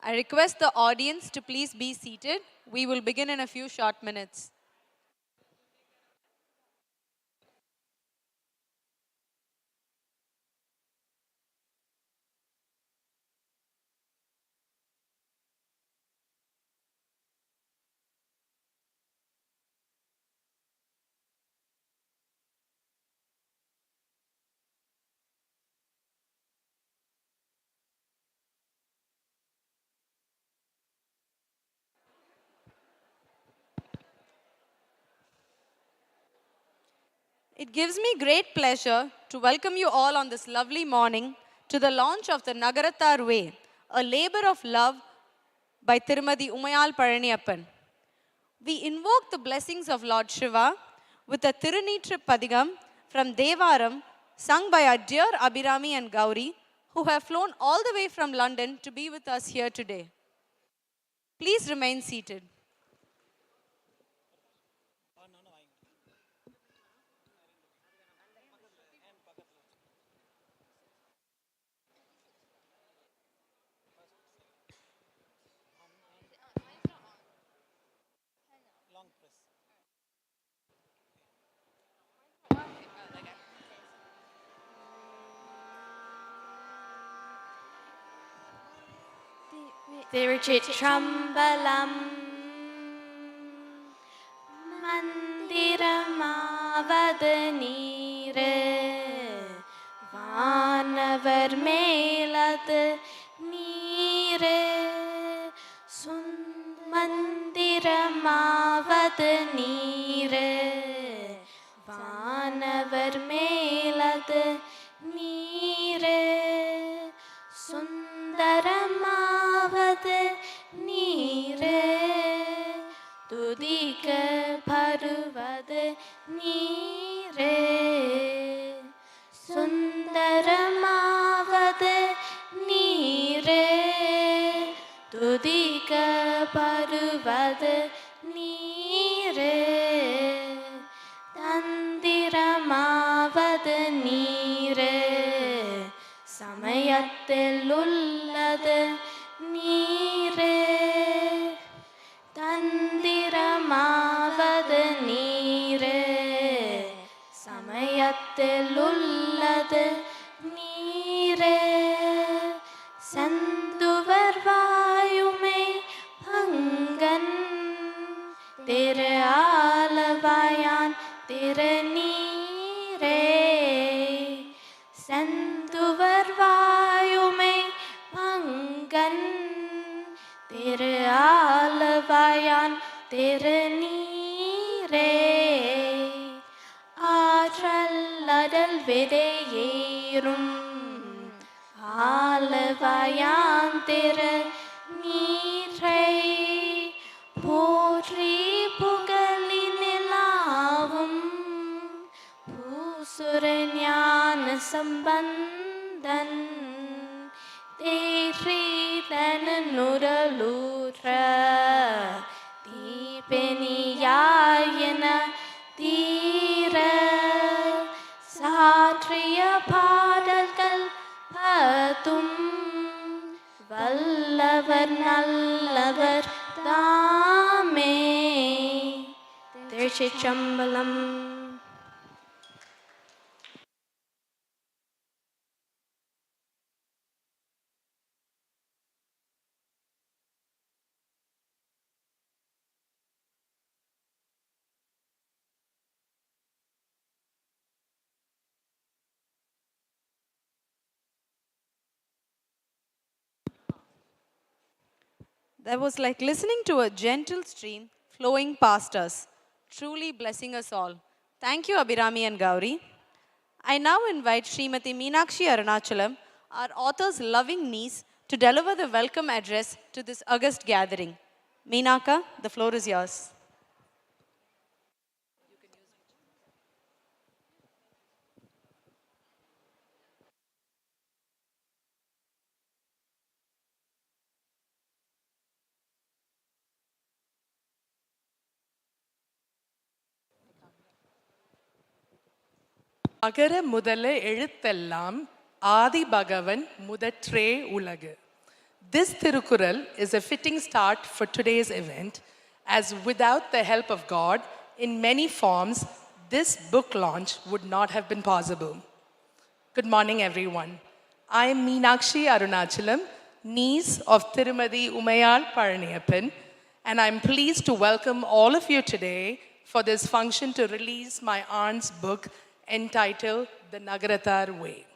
I request the audience to please be seated. We will begin in a few short minutes. It gives me great pleasure to welcome you all on this lovely morning to the launch of the NAGARATHAR Way, a labor of love by Tirumadi Umayal Palaniyappan. We invoke the blessings of Lord Shiva with a Tirunitra Padigam from Devaram, sung by our dear Abhirami and Gauri, who have flown all the way from London to be with us here today. Please remain seated. திருச்சிற்றம்பலம் மந்திரமாவது நீரே வானவர் மேலது நீரே மந்திரமாவது நீரே வானவர் மேலது நீரே சுந்தரமாவது நீரே துதிக்க பருவது நீரே சுந்தரமாவது நீரே துதிக்க பருவது நீரே தந்திரமாவது நீரே சமயத்தில் உள்ளது நீரே தந்திரமாவது நீரே சமயத்தில் உள்ளது நீரே சந்துவர் வாயுமே பங்கன் திரு ஆலவாயான் திரு நீரே சந்துவர் வாயுமை பங்கன் திரு ஆலவாயான் திரு நீரே ஆற்றல் அடல் விதையேறும் ஆலவாயான் திரு நீரை போற்றி புகழினிலாவும் பூசுரஞான சம்பந்தன் தேற்றிதனு நுரலூற்ற தீபெனியாயன தீர சாற்றிய பாடல்கள் பத்தும் வல்லவர் நல்லவர் தாமே. திருச்சிற்றம்பலம். That was like listening to a gentle stream flowing past us, truly blessing us all. Thank you, Abhirami and Gauri. I now invite Srimati Meenakshi Arunachalam, our author's loving niece, to deliver the welcome address to this august gathering. Meenaka, the floor is yours. அகர முதல எழுத்தெல்லாம் ஆதி பகவன் முதற்றே உலகு. This Tirukural is a fitting start for today's event, as without the help of God, in many forms, this book launch would not have been possible. Good morning, everyone. I am Meenakshi Arunachalam, niece of Tirumadi Umayal Paraniyappan, and I'm pleased to welcome all of you today for this function to release my aunt's book entitled The Nagarathar Way.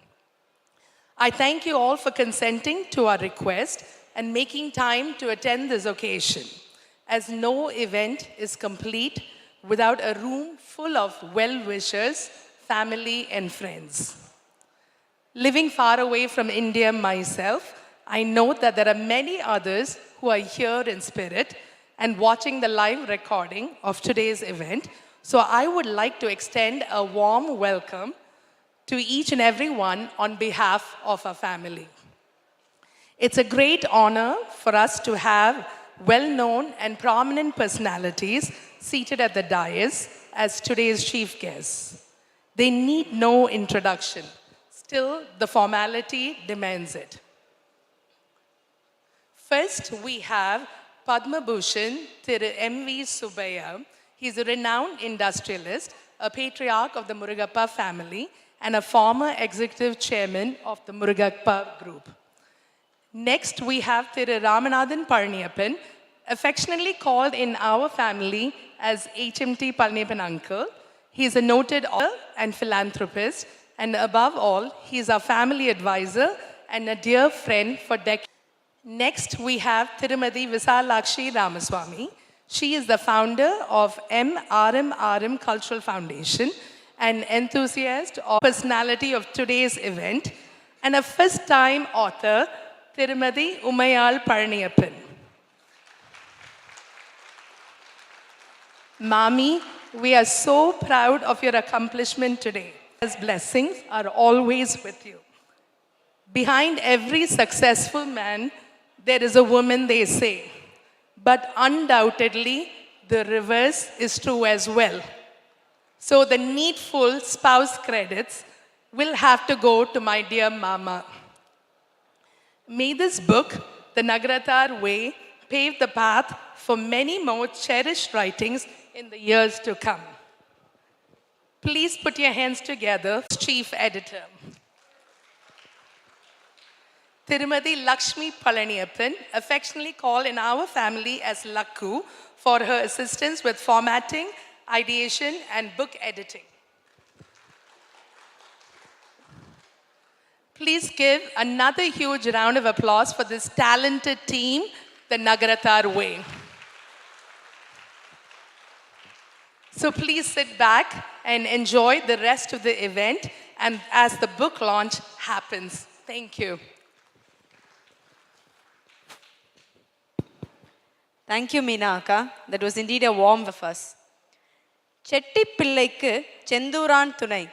I thank you all for consenting to our request and making time to attend this occasion, as no event is complete without a room full of well-wishers, family, and friends. Living far away from India myself, I know that there are many others who are here in spirit and watching the live recording of today's event. So I would like to extend a warm welcome to each and every one on behalf of our family. It's a great honor for us to have well-known and prominent personalities seated at the dais as today's chief guests. They need no introduction. Still, the formality demands it. First, we have Padma Bhushan Thiru M.V. SUBBIAH. He's a renowned industrialist, a patriarch of the MURUGAPPA family, and a former executive chairman of the MURUGAPPA group. Next, we have Thiru Ramanathan Paraniyappan, affectionately called in our family as HMT Palaniyappan Uncle. He is a noted author and philanthropist, and above all, he is our family advisor and a dear friend for decades. Next, we have Tirumadi Visalakshi Ramaswamy. She is the founder of MRMRM Cultural Foundation, an enthusiast or personality of today's event, and a first-time author, Tirumadi Umayal Paraniyappan. Mami, we are so proud of your accomplishment today. His blessings are always with you. Behind every successful man, there is a woman, they say. But undoubtedly, the reverse is true as well. So the needful spouse credits will have to go to my dear mama. May this book, The Nagarathar Way, pave the path for many more cherished writings in the years to come. Please put your hands together, Chief Editor. Tirumadi Lakshmi Palaniyappan, affectionately called in our family as Lakku, for her assistance with formatting, ideation, and book editing. Please give another huge round of applause for this talented team, the Nagarathar Way. So please sit back and enjoy the rest of the event and as the book launch happens. Thank you. Thank you, Meena Akka. That was indeed a warm of us. Chetti Pillaikku Chenduran Thunai.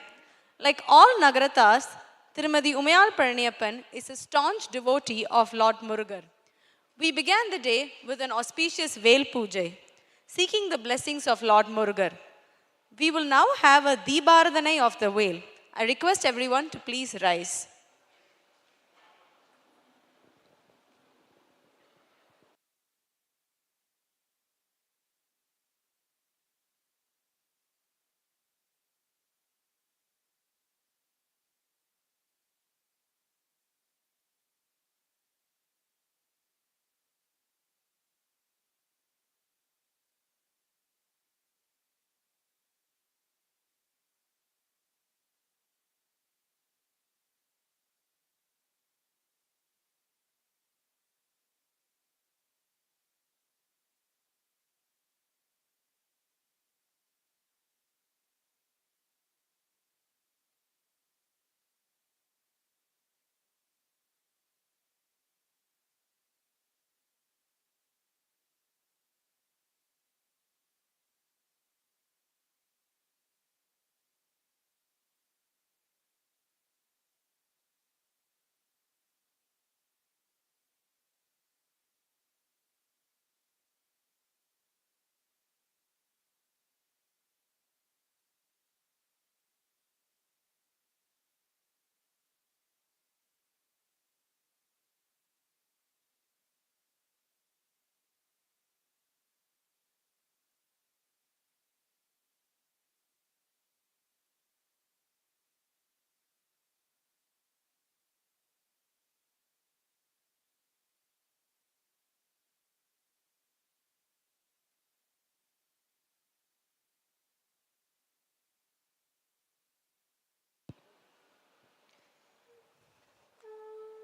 Like all Nagarathars, Tirumadi Umayal Paraniyappan is a staunch devotee of Lord Murugar. We began the day with an auspicious Vel Pujai, seeking the blessings of Lord Murugar. We will now have a Deebaradhanai of the Vel. I request everyone to please rise.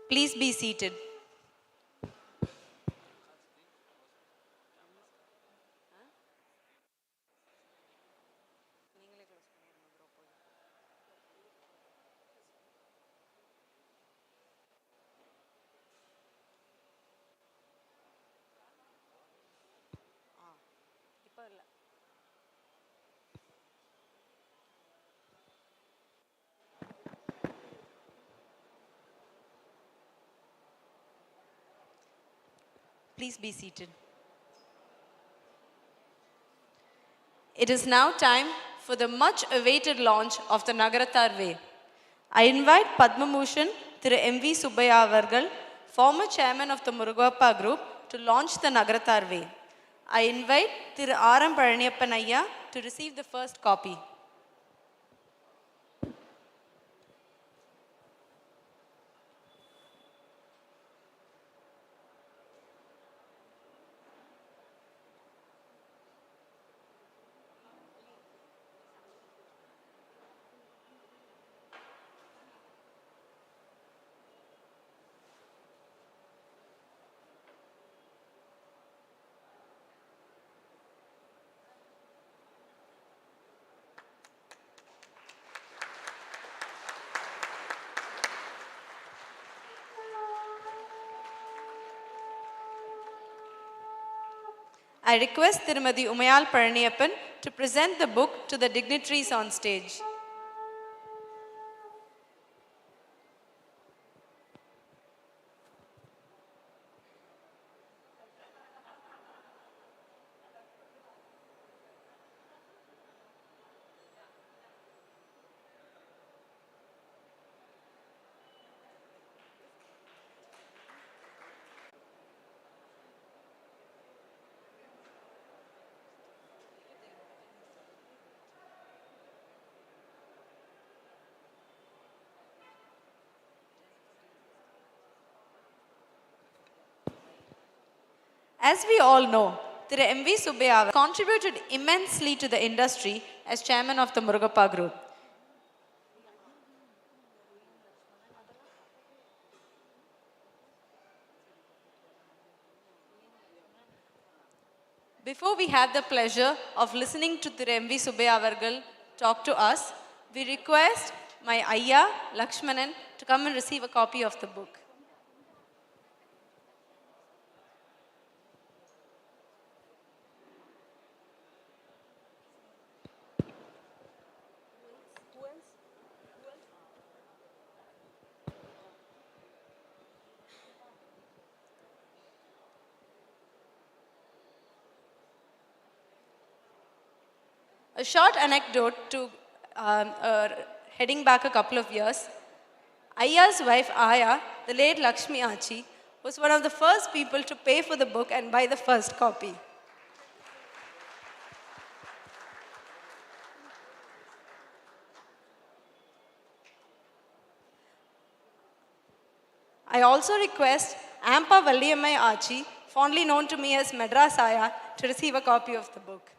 Please be seated. Please be seated. It is now time for the much awaited launch of the Nagarathar Way. I invite PADMA Thiru M.V. SUBBIAH avargal, former chairman of the MURUGAPPA group, to launch the Nagarathar Way. I invite Thiru R.M. Palaniyappan Ayya to receive the first copy. I request Tirumadi Umayal Palaniyappan to present the book to the dignitaries on stage. As we all know, Thiru M.V. SUBBIAH contributed immensely to the industry as chairman of the MURUGAPPA group. Before we have the pleasure of listening to Thiru M.V. SUBBIAH avargal talk to us, we request my Ayya, Lakshmanan, to come and receive a copy of the book. A short anecdote to heading back a couple of years. Ayya's wife Aya, the late Lakshmi Achi, was one of the first people to pay for the book and buy the first copy. I also request Ampa Meyammai Achi, fondly known to me as Madras Aya, to receive a copy of the book.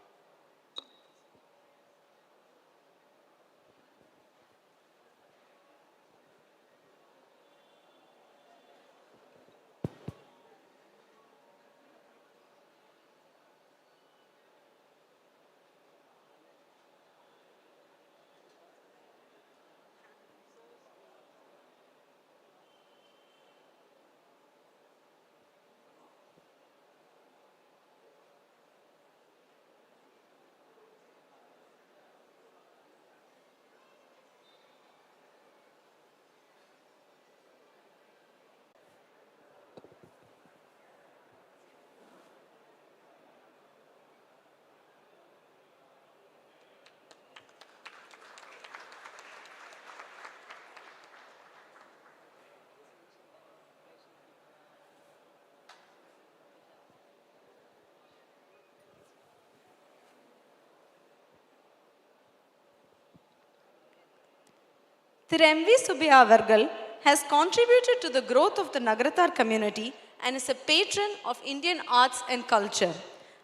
Thiru M.V. SUBBIAH avargal has contributed to the growth of the Nagarathar community and is a patron of Indian arts and culture.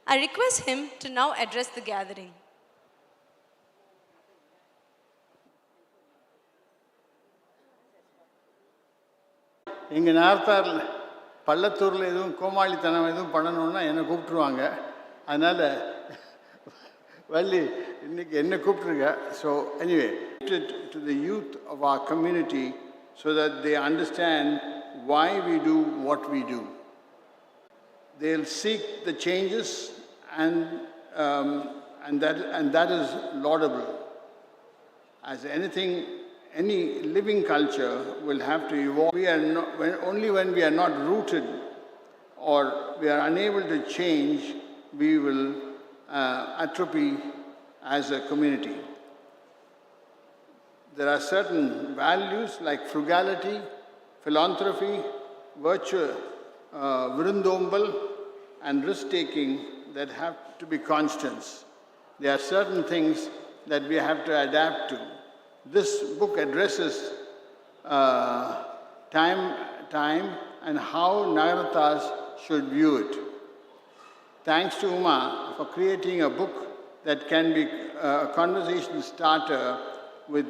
I request him to now address the gathering. எங்கள் நேரத்தார் பள்ளத்தூரில் எதுவும் கோமாளித்தனம் எதுவும் பண்ணணுன்னா என்னை கூப்பிட்ருவாங்க. அதனால் வள்ளி இன்னைக்கு என்ன கூப்பிட்ருங்க. So anyway to the youth of our community so that they understand why we do what we do. They'll seek the changes and that is laudable. As anything, any living culture will have to evolve. We are not, only when we are not rooted or we are unable to change, we will atrophy as a community. There are certain values like frugality, philanthropy, virtue, virundombal, and risk-taking that have to be constants. There are certain things that we have to adapt to. This book addresses time and how Nagarathars should view it. Thanks to Uma for creating a book that can be a conversation starter with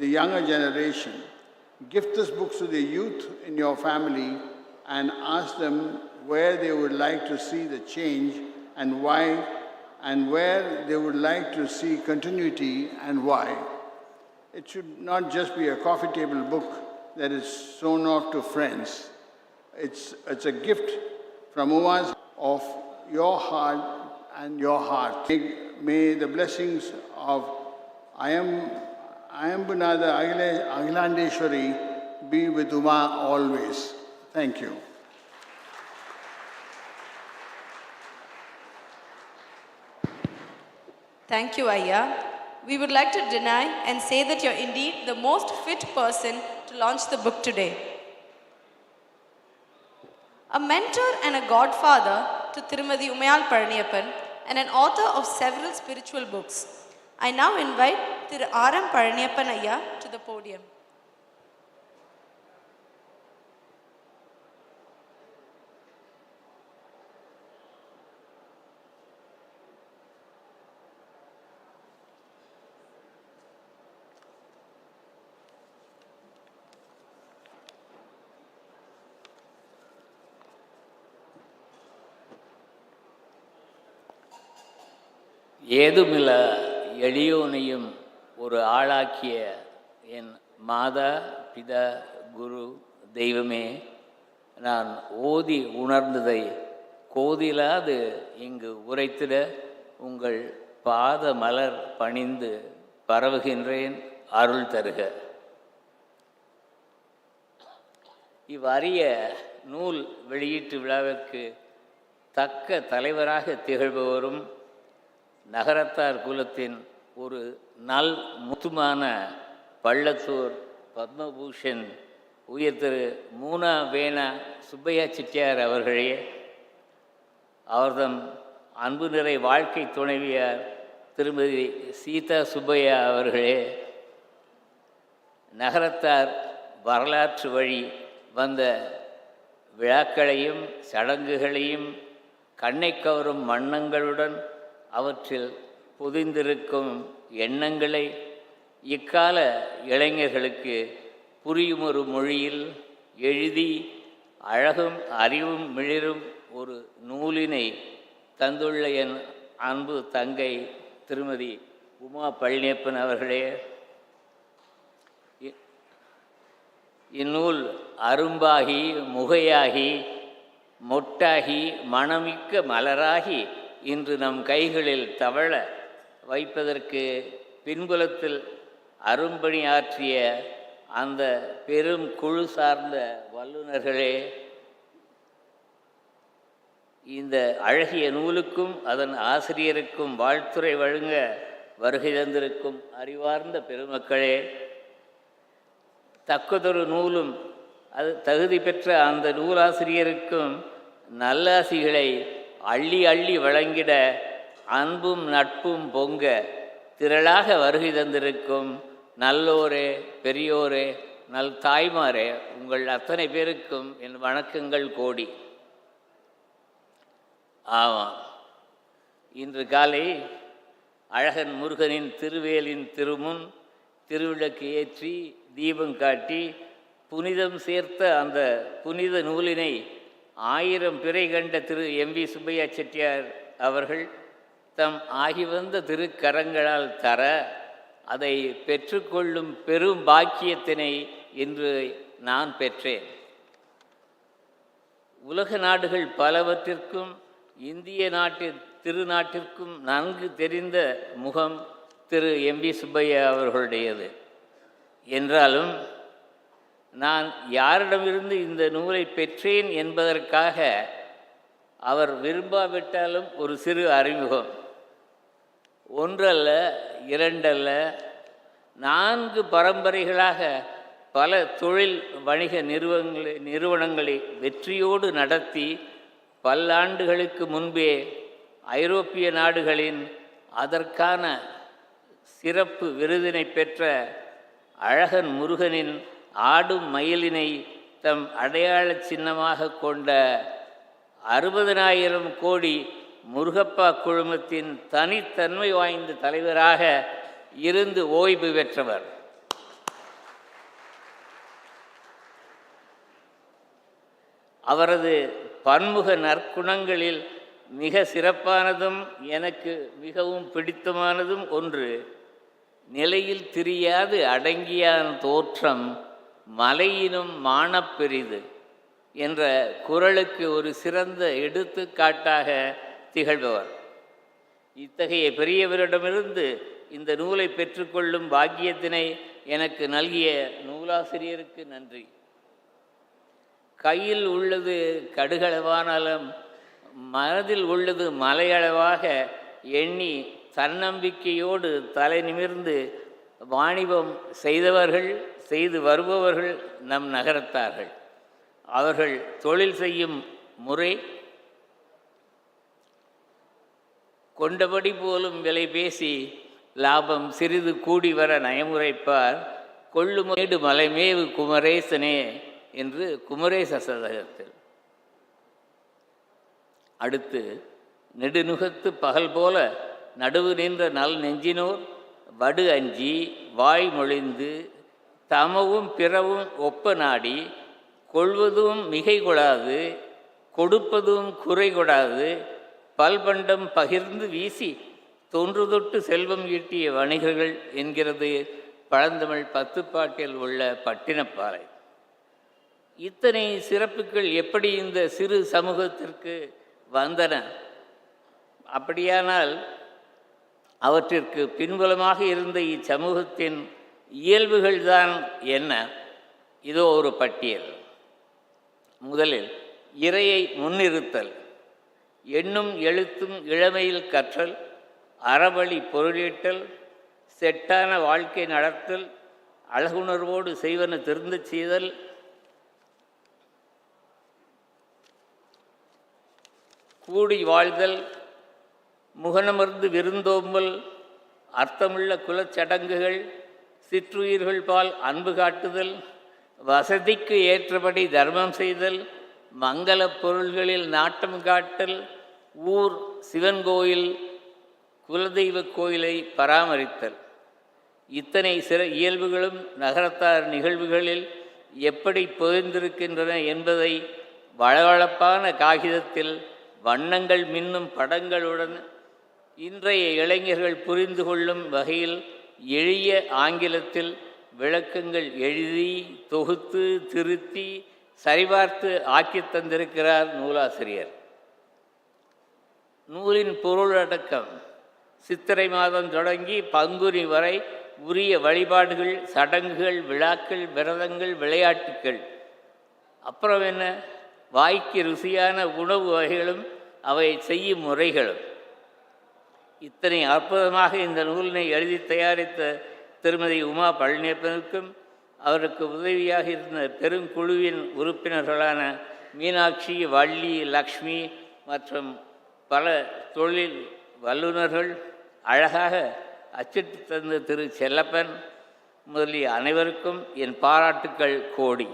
the younger generation. Gift this book to the youth in your family and ask them where they would like to see the change and why, and where they would like to see continuity and why. It should not just be a coffee table book that is shown off to friends. It's a gift from Uma's of your heart and your heart. May the blessings of Ayambunada Agilandeshwari be with Uma always. Thank you. Thank you, Ayya. We would like to deny and say that you're indeed the most fit person to launch the book today. A mentor and a godfather to Tirumadi Umayal Palaniyappan and an author of several spiritual books. I now invite Thiru R.M. Palaniyappan Ayya to the podium. ஏதுமில்ல எளியோனையும் ஒரு ஆளாக்கிய என் மாதா பிதா குரு தெய்வமே, நான் ஓதி உணர்ந்ததை கோதிலாது இங்கு உரைத்திட உங்கள் பாத மலர் பணிந்து பரவுகின்றேன், அருள் தருக. இவ்வரிய நூல் வெளியீட்டு விழாவிற்கு தக்க தலைவராக திகழ்பவரும் நகரத்தார் குலத்தின் ஒரு நல் முத்துமான பள்ளத்தூர் பத்மபூஷன் உயர் திரு மூனா வேணா சுப்பையா செட்டியார் அவர்களே, அவர்தம் அன்பு நிறை வாழ்க்கை துணைவியார் திருமதி சீதா சுப்பையா அவர்களே, நகரத்தார் வரலாற்று வழி வந்த விழாக்களையும் சடங்குகளையும் கண்ணை கவரும் வண்ணங்களுடன் அவற்றில் பொதிந்திருக்கும் எண்ணங்களை இக்கால இளைஞர்களுக்கு புரியுமொரு மொழியில் எழுதி அழகும் அறிவும் மிளிரும் ஒரு நூலினை தந்துள்ள என் அன்பு தங்கை திருமதி உமா பழனியப்பன் அவர்களே, இந்நூல் அரும்பாகி முகையாகி மொட்டாகி மணமிக்க மலராகி இன்று நம் கைகளில் தவழ வைப்பதற்கு பின்புலத்தில் அரும்பணியாற்றிய அந்த பெரும் குழு சார்ந்த வல்லுநர்களே, இந்த அழகிய நூலுக்கும் அதன் ஆசிரியருக்கும் வாழ்த்துரை வழங்க வருகை தந்திருக்கும் அறிவார்ந்த பெருமக்களே, தக்கதொரு நூலும் அது தகுதி பெற்ற அந்த நூலாசிரியருக்கும் நல்லாசிகளை அள்ளி அள்ளி வழங்கிட அன்பும் நட்பும் பொங்க திரளாக வருகை தந்திருக்கும் நல்லோரே, பெரியோரே, நல் தாய்மாரே, உங்கள் அத்தனை பேருக்கும் என் வணக்கங்கள் கோடி. ஆமாம், இன்று காலை அழகன் முருகனின் திருவேலின் திருமுன் திருவிளக்கு ஏற்றி தீபம் காட்டி புனிதம் சேர்த்த அந்த புனித நூலினை 1000 பிறை கண்ட திரு எம்.வி. சுப்பையா செட்டியார் அவர்கள் தம் ஆகிவந்த திருக்கரங்களால் தர அதை பெற்றுக்கொள்ளும் பெரும் பாக்கியத்தினை இன்று நான் பெற்றேன். உலக நாடுகள் பலவற்றிற்கும் இந்திய திருநாட்டிற்கும் நன்கு தெரிந்த முகம் திரு எம்.வி. சுப்பையா அவர்களுடையது. என்றாலும் நான் யாரிடமிருந்து இந்த நூலை பெற்றேன் என்பதற்காக அவர் விரும்பாவிட்டாலும் ஒரு சிறு அறிமுகம். ஒன்றல்ல, இரண்டல்ல, 4 பரம்பரைகளாக பல தொழில் வணிக நிறுவனங்களை வெற்றியோடு நடத்தி பல்லாண்டுகளுக்கு முன்பே ஐரோப்பிய நாடுகளின் அதற்கான சிறப்பு விருதினை பெற்ற அழகன் முருகனின் ஆடும் மயிலினை தம் அடையாள சின்னமாக கொண்ட 60,000 கோடி முருகப்பா குழுமத்தின் தனித்தன்மை வாய்ந்த தலைவராக இருந்து ஓய்வு பெற்றவர். அவரது பன்முக நற்குணங்களில் மிக சிறப்பானதும் எனக்கு மிகவும் பிடித்தமானதும் ஒன்று, நிலையில் திரியாது அடங்கியான் தோற்றம் மலையினும் மானப்பெரிது என்ற குறளுக்கு ஒரு சிறந்த எடுத்துக்காட்டாக திகழ்பவர். இத்தகைய பெரியவரிடமிருந்து இந்த நூலை பெற்றுக்கொள்ளும் பாக்கியத்தினை எனக்கு நல்கிய நூலாசிரியருக்கு நன்றி. கையில் உள்ளது கடுகளவானாலும் மனதில் உள்ளது மலையளவாக எண்ணி தன்னம்பிக்கையோடு தலை நிமிர்ந்து வாணிபம் செய்தவர்கள், செய்து வருபவர்கள் நம் நகரத்தார்கள். அவர்கள் தொழில் செய்யும் முறை கொண்டபடி போலும் விலை பேசி லாபம் சிறிது கூடி வர நயமுறைப்பார். கொள்ளுமேடு மலைமேவு குமரேசனே என்று குமரேச சதகத்தில். அடுத்து, நெடுநுகத்து பகல் போல நடுவு நின்ற நல் நெஞ்சினோர் வடு அஞ்சி வாய் மொழிந்து தமவும் பிறவும் ஒப்ப நாடி கொள்வதும் மிகை கொடாது கொடுப்பதும் குறை கொடாது பல்பண்டம் பகிர்ந்து வீசி தொன்று தொட்டு செல்வம் ஈட்டிய வணிகர்கள் என்கிறது பழந்தமிழ் 10 பாட்டில் உள்ள பட்டினப்பாலை. இத்தனை சிறப்புகள் எப்படி இந்த சிறு சமூகத்திற்கு வந்தன? அப்படியானால் அவற்றிற்கு பின்புலமாக இருந்த இச்சமூகத்தின் இயல்புகள்தான் என்ன? இதோ ஒரு பட்டியல். முதலில் இறையை முன்னிறுத்தல், எண்ணும் எழுத்தும் இளமையில் கற்றல், அறவழி பொருளீட்டல், செட்டான வாழ்க்கை நடத்தல், அழகுணர்வோடு செய்வன திருந்தச் செய்தல், கூடி வாழ்தல், முகனமர்ந்து விருந்தோம்பல், அர்த்தமுள்ள குலச்சடங்குகள், சிற்றுயிர்கள் பால் அன்பு காட்டுதல், வசதிக்கு ஏற்றபடி தர்மம் செய்தல், மங்களப் பொருள்களில் நாட்டம் காட்டல், ஊர் சிவன் கோயில் குலதெய்வ கோயிலை பராமரித்தல். இத்தனை இயல்புகளும் நகரத்தார் நிகழ்வுகளில் எப்படி புதைந்திருக்கின்றன என்பதை வளவளப்பான காகிதத்தில் வண்ணங்கள் மின்னும் படங்களுடன் இன்றைய இளைஞர்கள் புரிந்து கொள்ளும் வகையில் எளிய ஆங்கிலத்தில் விளக்கங்கள் எழுதி தொகுத்து திருத்தி சரிபார்த்து ஆக்கித் தந்திருக்கிறார் நூலாசிரியர். நூலின் பொருளடக்கம் சித்திரை மாதம் தொடங்கி பங்குனி வரை உரிய வழிபாடுகள், சடங்குகள், விழாக்கள், விரதங்கள், விளையாட்டுக்கள், அப்புறம் என்ன, வாய்க்கு ருசியான உணவு வகைகளும் அவை செய்யும் முறைகளும். இத்தனை அற்புதமாக இந்த நூலினை எழுதி தயாரித்த திருமதி உமா பழனியப்பனுக்கும் அவருக்கு உதவியாக இருந்த பெருங்குழுவின் உறுப்பினர்களான மீனாட்சி, வள்ளி, லக்ஷ்மி மற்றும் பல தொழில் வல்லுநர்கள், அழகாக அச்சிட்டு தந்த திரு செல்லப்பன் முதலிய அனைவருக்கும் என் பாராட்டுக்கள் கோடி.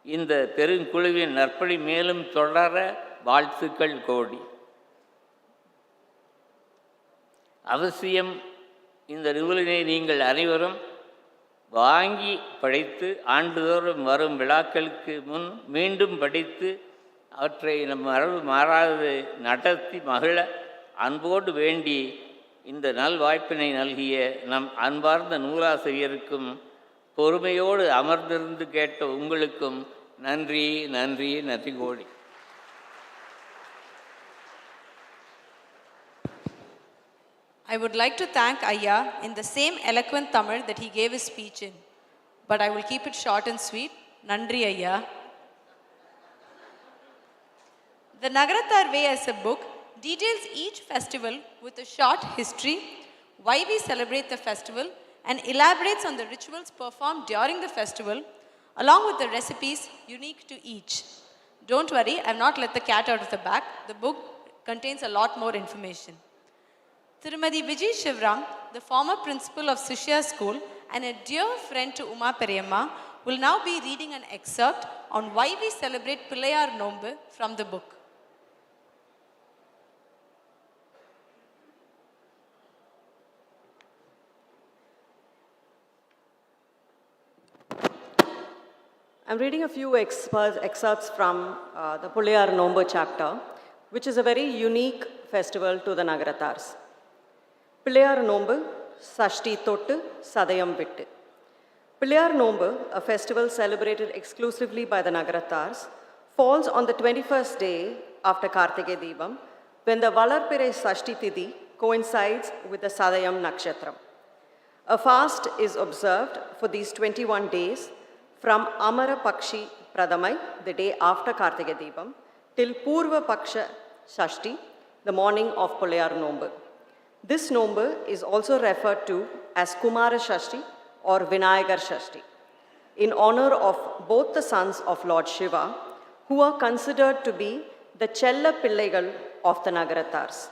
இந்த பெருங்குழுவின் நற்பணி மேலும் தொடர வாழ்த்துக்கள் கோடி. அவசியம் இந்த நூலினை நீங்கள் அனைவரும் வாங்கி படித்து ஆண்டுதோறும் வரும் விழாக்களுக்கு முன் மீண்டும் படித்து அவற்றை நம் மரபு மாறாது நடத்தி மகிழ அன்போடு வேண்டி இந்த நல்வாய்ப்பினை நல்கிய நம் அன்பார்ந்த நூலாசிரியருக்கும் பொறுமையோடு அமர்ந்திருந்து கேட்ட உங்களுக்கும் நன்றி நன்றி நன்றி கோடி. I would like to thank Ayya in the same eloquent Tamil that he gave his speech in. But I will keep it short and sweet. Nandri Ayya. The Nagarathar Way as a book details each festival with a short history, why we celebrate the festival, and elaborates on the rituals performed during the festival, along with the recipes unique to each. Don't worry, I have not let the cat out of the bag. The book contains a lot more information. Tirumadi Vijay Shivram, the former principal of SUBBIAH School and a dear friend to Uma Periyamma, will now be reading an excerpt on why we celebrate Pillayar Nombu from the book. I'm reading a few excerpts from the Pillayar Nombu chapter, which is a very unique festival to the Nagarathars. Pillayar Nombu, Sashti Thottu, Sadayam Vittu. Pillayar Nombu, a festival celebrated exclusively by the Nagarathars, falls on the 21st day after Kartike Deepam, when the Valarpirai Sashti Tithi coincides with the Sadayam Nakshatram. A fast is observed for these 21 days from Amara Pakshi Pradamai, the day after Kartike Deepam, till Purva Paksha Shashti, the morning of Pillayar Nombu. This Nombu is also referred to as Kumara Shashti or Vinayagar Shashti, in honor of both the sons of Lord Shiva, who are considered to be the Chella Pillaigal of the Nagarathars.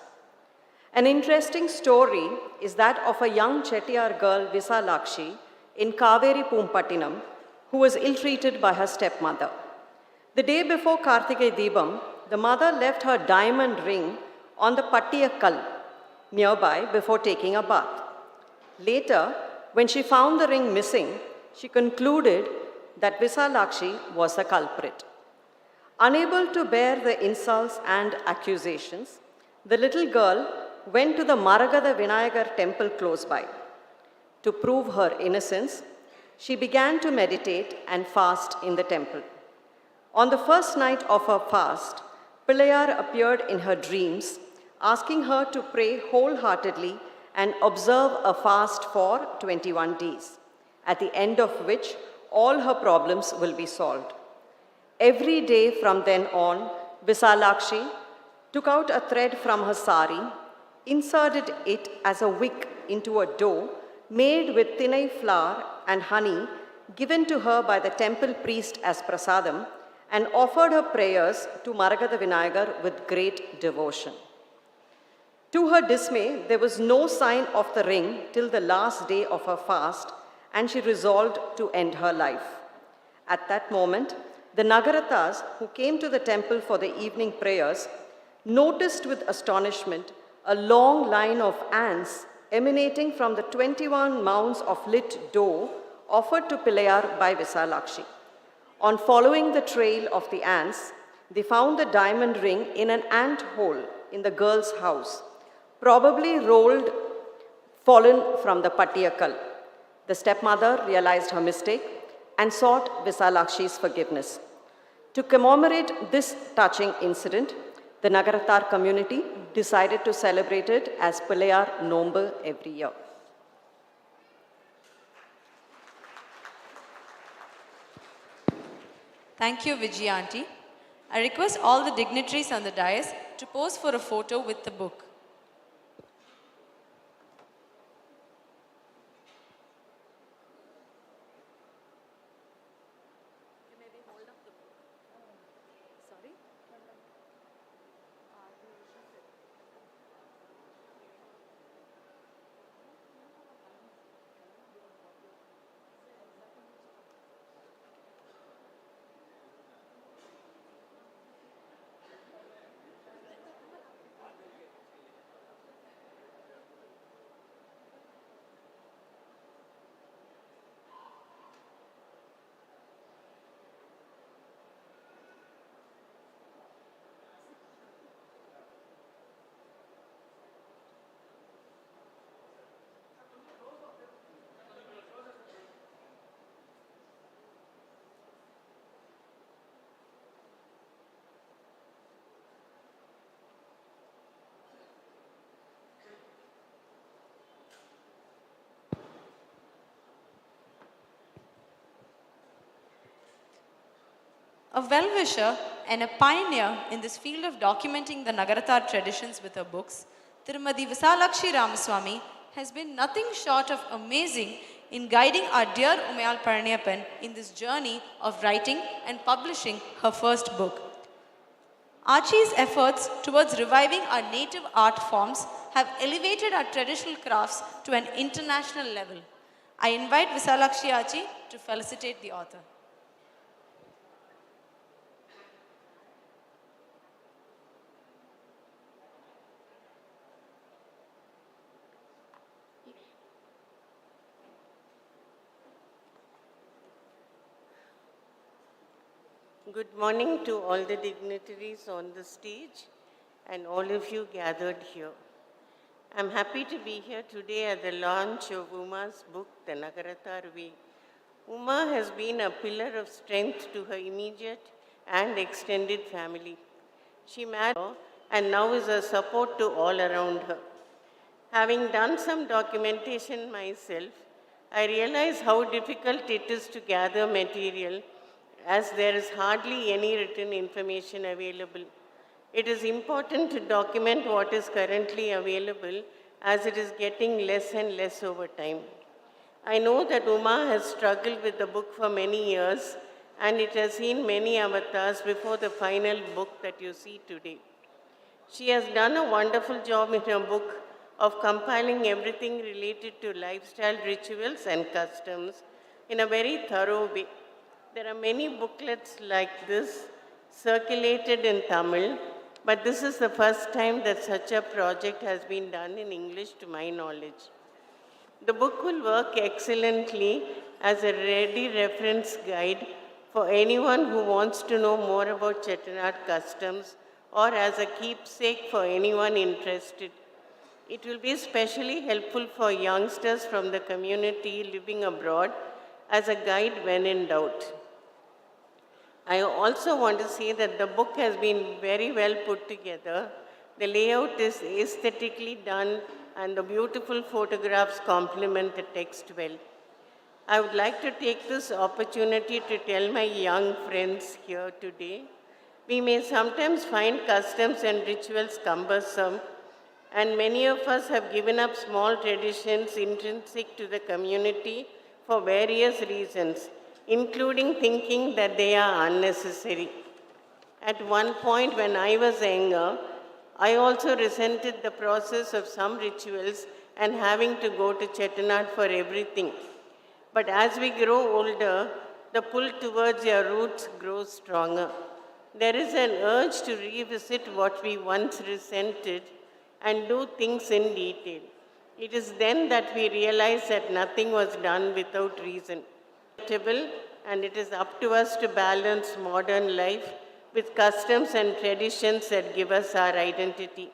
An interesting story is that of a young Chettiar girl, Visalakshi, in Kaveri Pumpattinam, who was ill-treated by her stepmother. The day before Kartike Deepam, the mother left her diamond ring on the Pattiyakkal nearby before taking a bath. Later, when she found the ring missing, she concluded that Visalakshi was the culprit. Unable to bear the insults and accusations, the little girl went to the Maragada Vinayagar temple close by. To prove her innocence, she began to meditate and fast in the temple. On the first night of her fast, Pillayar appeared in her dreams, asking her to pray wholeheartedly and observe a fast for 21 days, at the end of which all her problems will be solved. Every day from then on, Visalakshi took out a thread from her sari, inserted it as a wick into a dough made with thinai flour and honey given to her by the temple priest as prasadam, and offered her prayers to Maragada Vinayagar with great devotion. To her dismay, there was no sign of the ring till the last day of her fast, and she resolved to end her life. At that moment, the Nagarathas, who came to the temple for the evening prayers, noticed with astonishment a long line of ants emanating from the 21 mounds of lit dough offered to Pillayar by Visalakshi. On following the trail of the ants, they found the diamond ring in an ant hole in the girl's house, probably fallen from the Pattiyakkal. The stepmother realized her mistake and sought Visalakshi's forgiveness. To commemorate this touching incident, the Nagarathar community decided to celebrate it as Pillayar Nombu every year. Thank you, Vijay Aunty. I request all the dignitaries on the dais to pose for a photo with the book. A well-wisher and a pioneer in this field of documenting the Nagarathar traditions with her books, Tirumadi Visalakshi Ramaswamy has been nothing short of amazing in guiding our dear Umayal Paraniyappan in this journey of writing and publishing her first book. Archie's efforts towards reviving our native art forms have elevated our traditional crafts to an international level. I invite Visalakshi Archie to felicitate the author. Good morning to all the dignitaries on the stage and all of you gathered here. I'm happy to be here today at the launch of Uma's book, The Nagarathar Way. Uma has been a pillar of strength to her immediate and extended family. She married and now is a support to all around her. Having done some documentation myself, I realize how difficult it is to gather material as there is hardly any written information available. It is important to document what is currently available as it is getting less and less over time. I know that Uma has struggled with the book for many years and it has seen many avatars before the final book that you see today. She has done a wonderful job in her book of compiling everything related to lifestyle rituals and customs in a very thorough way. There are many booklets like this circulated in Tamil, but this is the first time that such a project has been done in English to my knowledge. The book will work excellently as a ready reference guide for anyone who wants to know more about Chettinad customs or as a keepsake for anyone interested. It will be especially helpful for youngsters from the community living abroad as a guide when in doubt. I also want to say that the book has been very well put together. The layout is aesthetically done and the beautiful photographs complement the text well. I would like to take this opportunity to tell my young friends here today, we may sometimes find customs and rituals cumbersome, and many of us have given up small traditions intrinsic to the community for various reasons, including thinking that they are unnecessary. At one point when I was younger, I also resented the process of some rituals and having to go to Chettinad for everything. But as we grow older, the pull towards your roots grows stronger. There is an urge to revisit what we once resented and do things in detail. It is then that we realize that nothing was done without reason. And it is up to us to balance modern life with customs and traditions that give us our identity.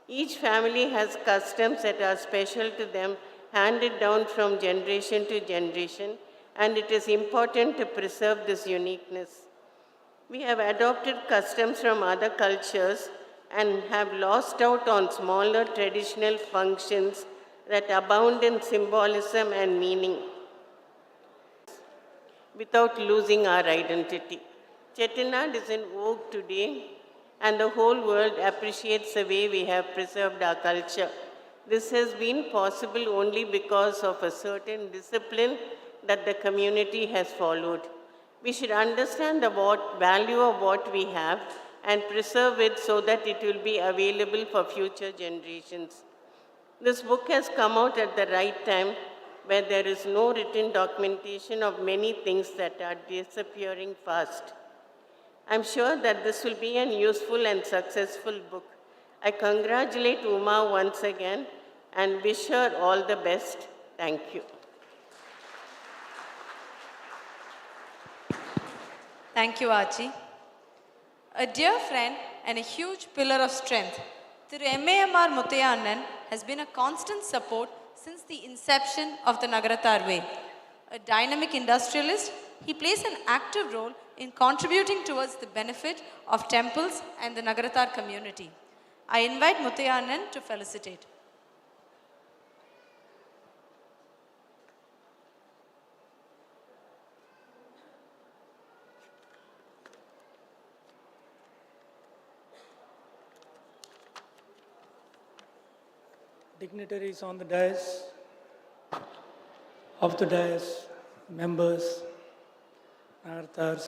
Each family has customs that are special to them, handed down from generation to generation, and it is important to preserve this uniqueness. We have adopted customs from other cultures and have lost out on smaller traditional functions that abound in symbolism and meaning without losing our identity. Chettinad is in vogue today, and the whole world appreciates the way we have preserved our culture. This has been possible only because of a certain discipline that the community has followed. We should understand the value of what we have and preserve it so that it will be available for future generations. This book has come out at the right time where there is no written documentation of many things that are disappearing fast. I'm sure that this will be a useful and successful book. I congratulate Uma once again and wish her all the best. Thank you. Thank you, Archie. A dear friend and a huge pillar of strength, Meyammai has been a constant support since the inception of the Nagarathar Way. A dynamic industrialist, he plays an active role in contributing towards the benefit of temples and the Nagarathar community. I invite Muthayannan to felicitate. dignitaries on the dais, of the dais, members, Nagarathars,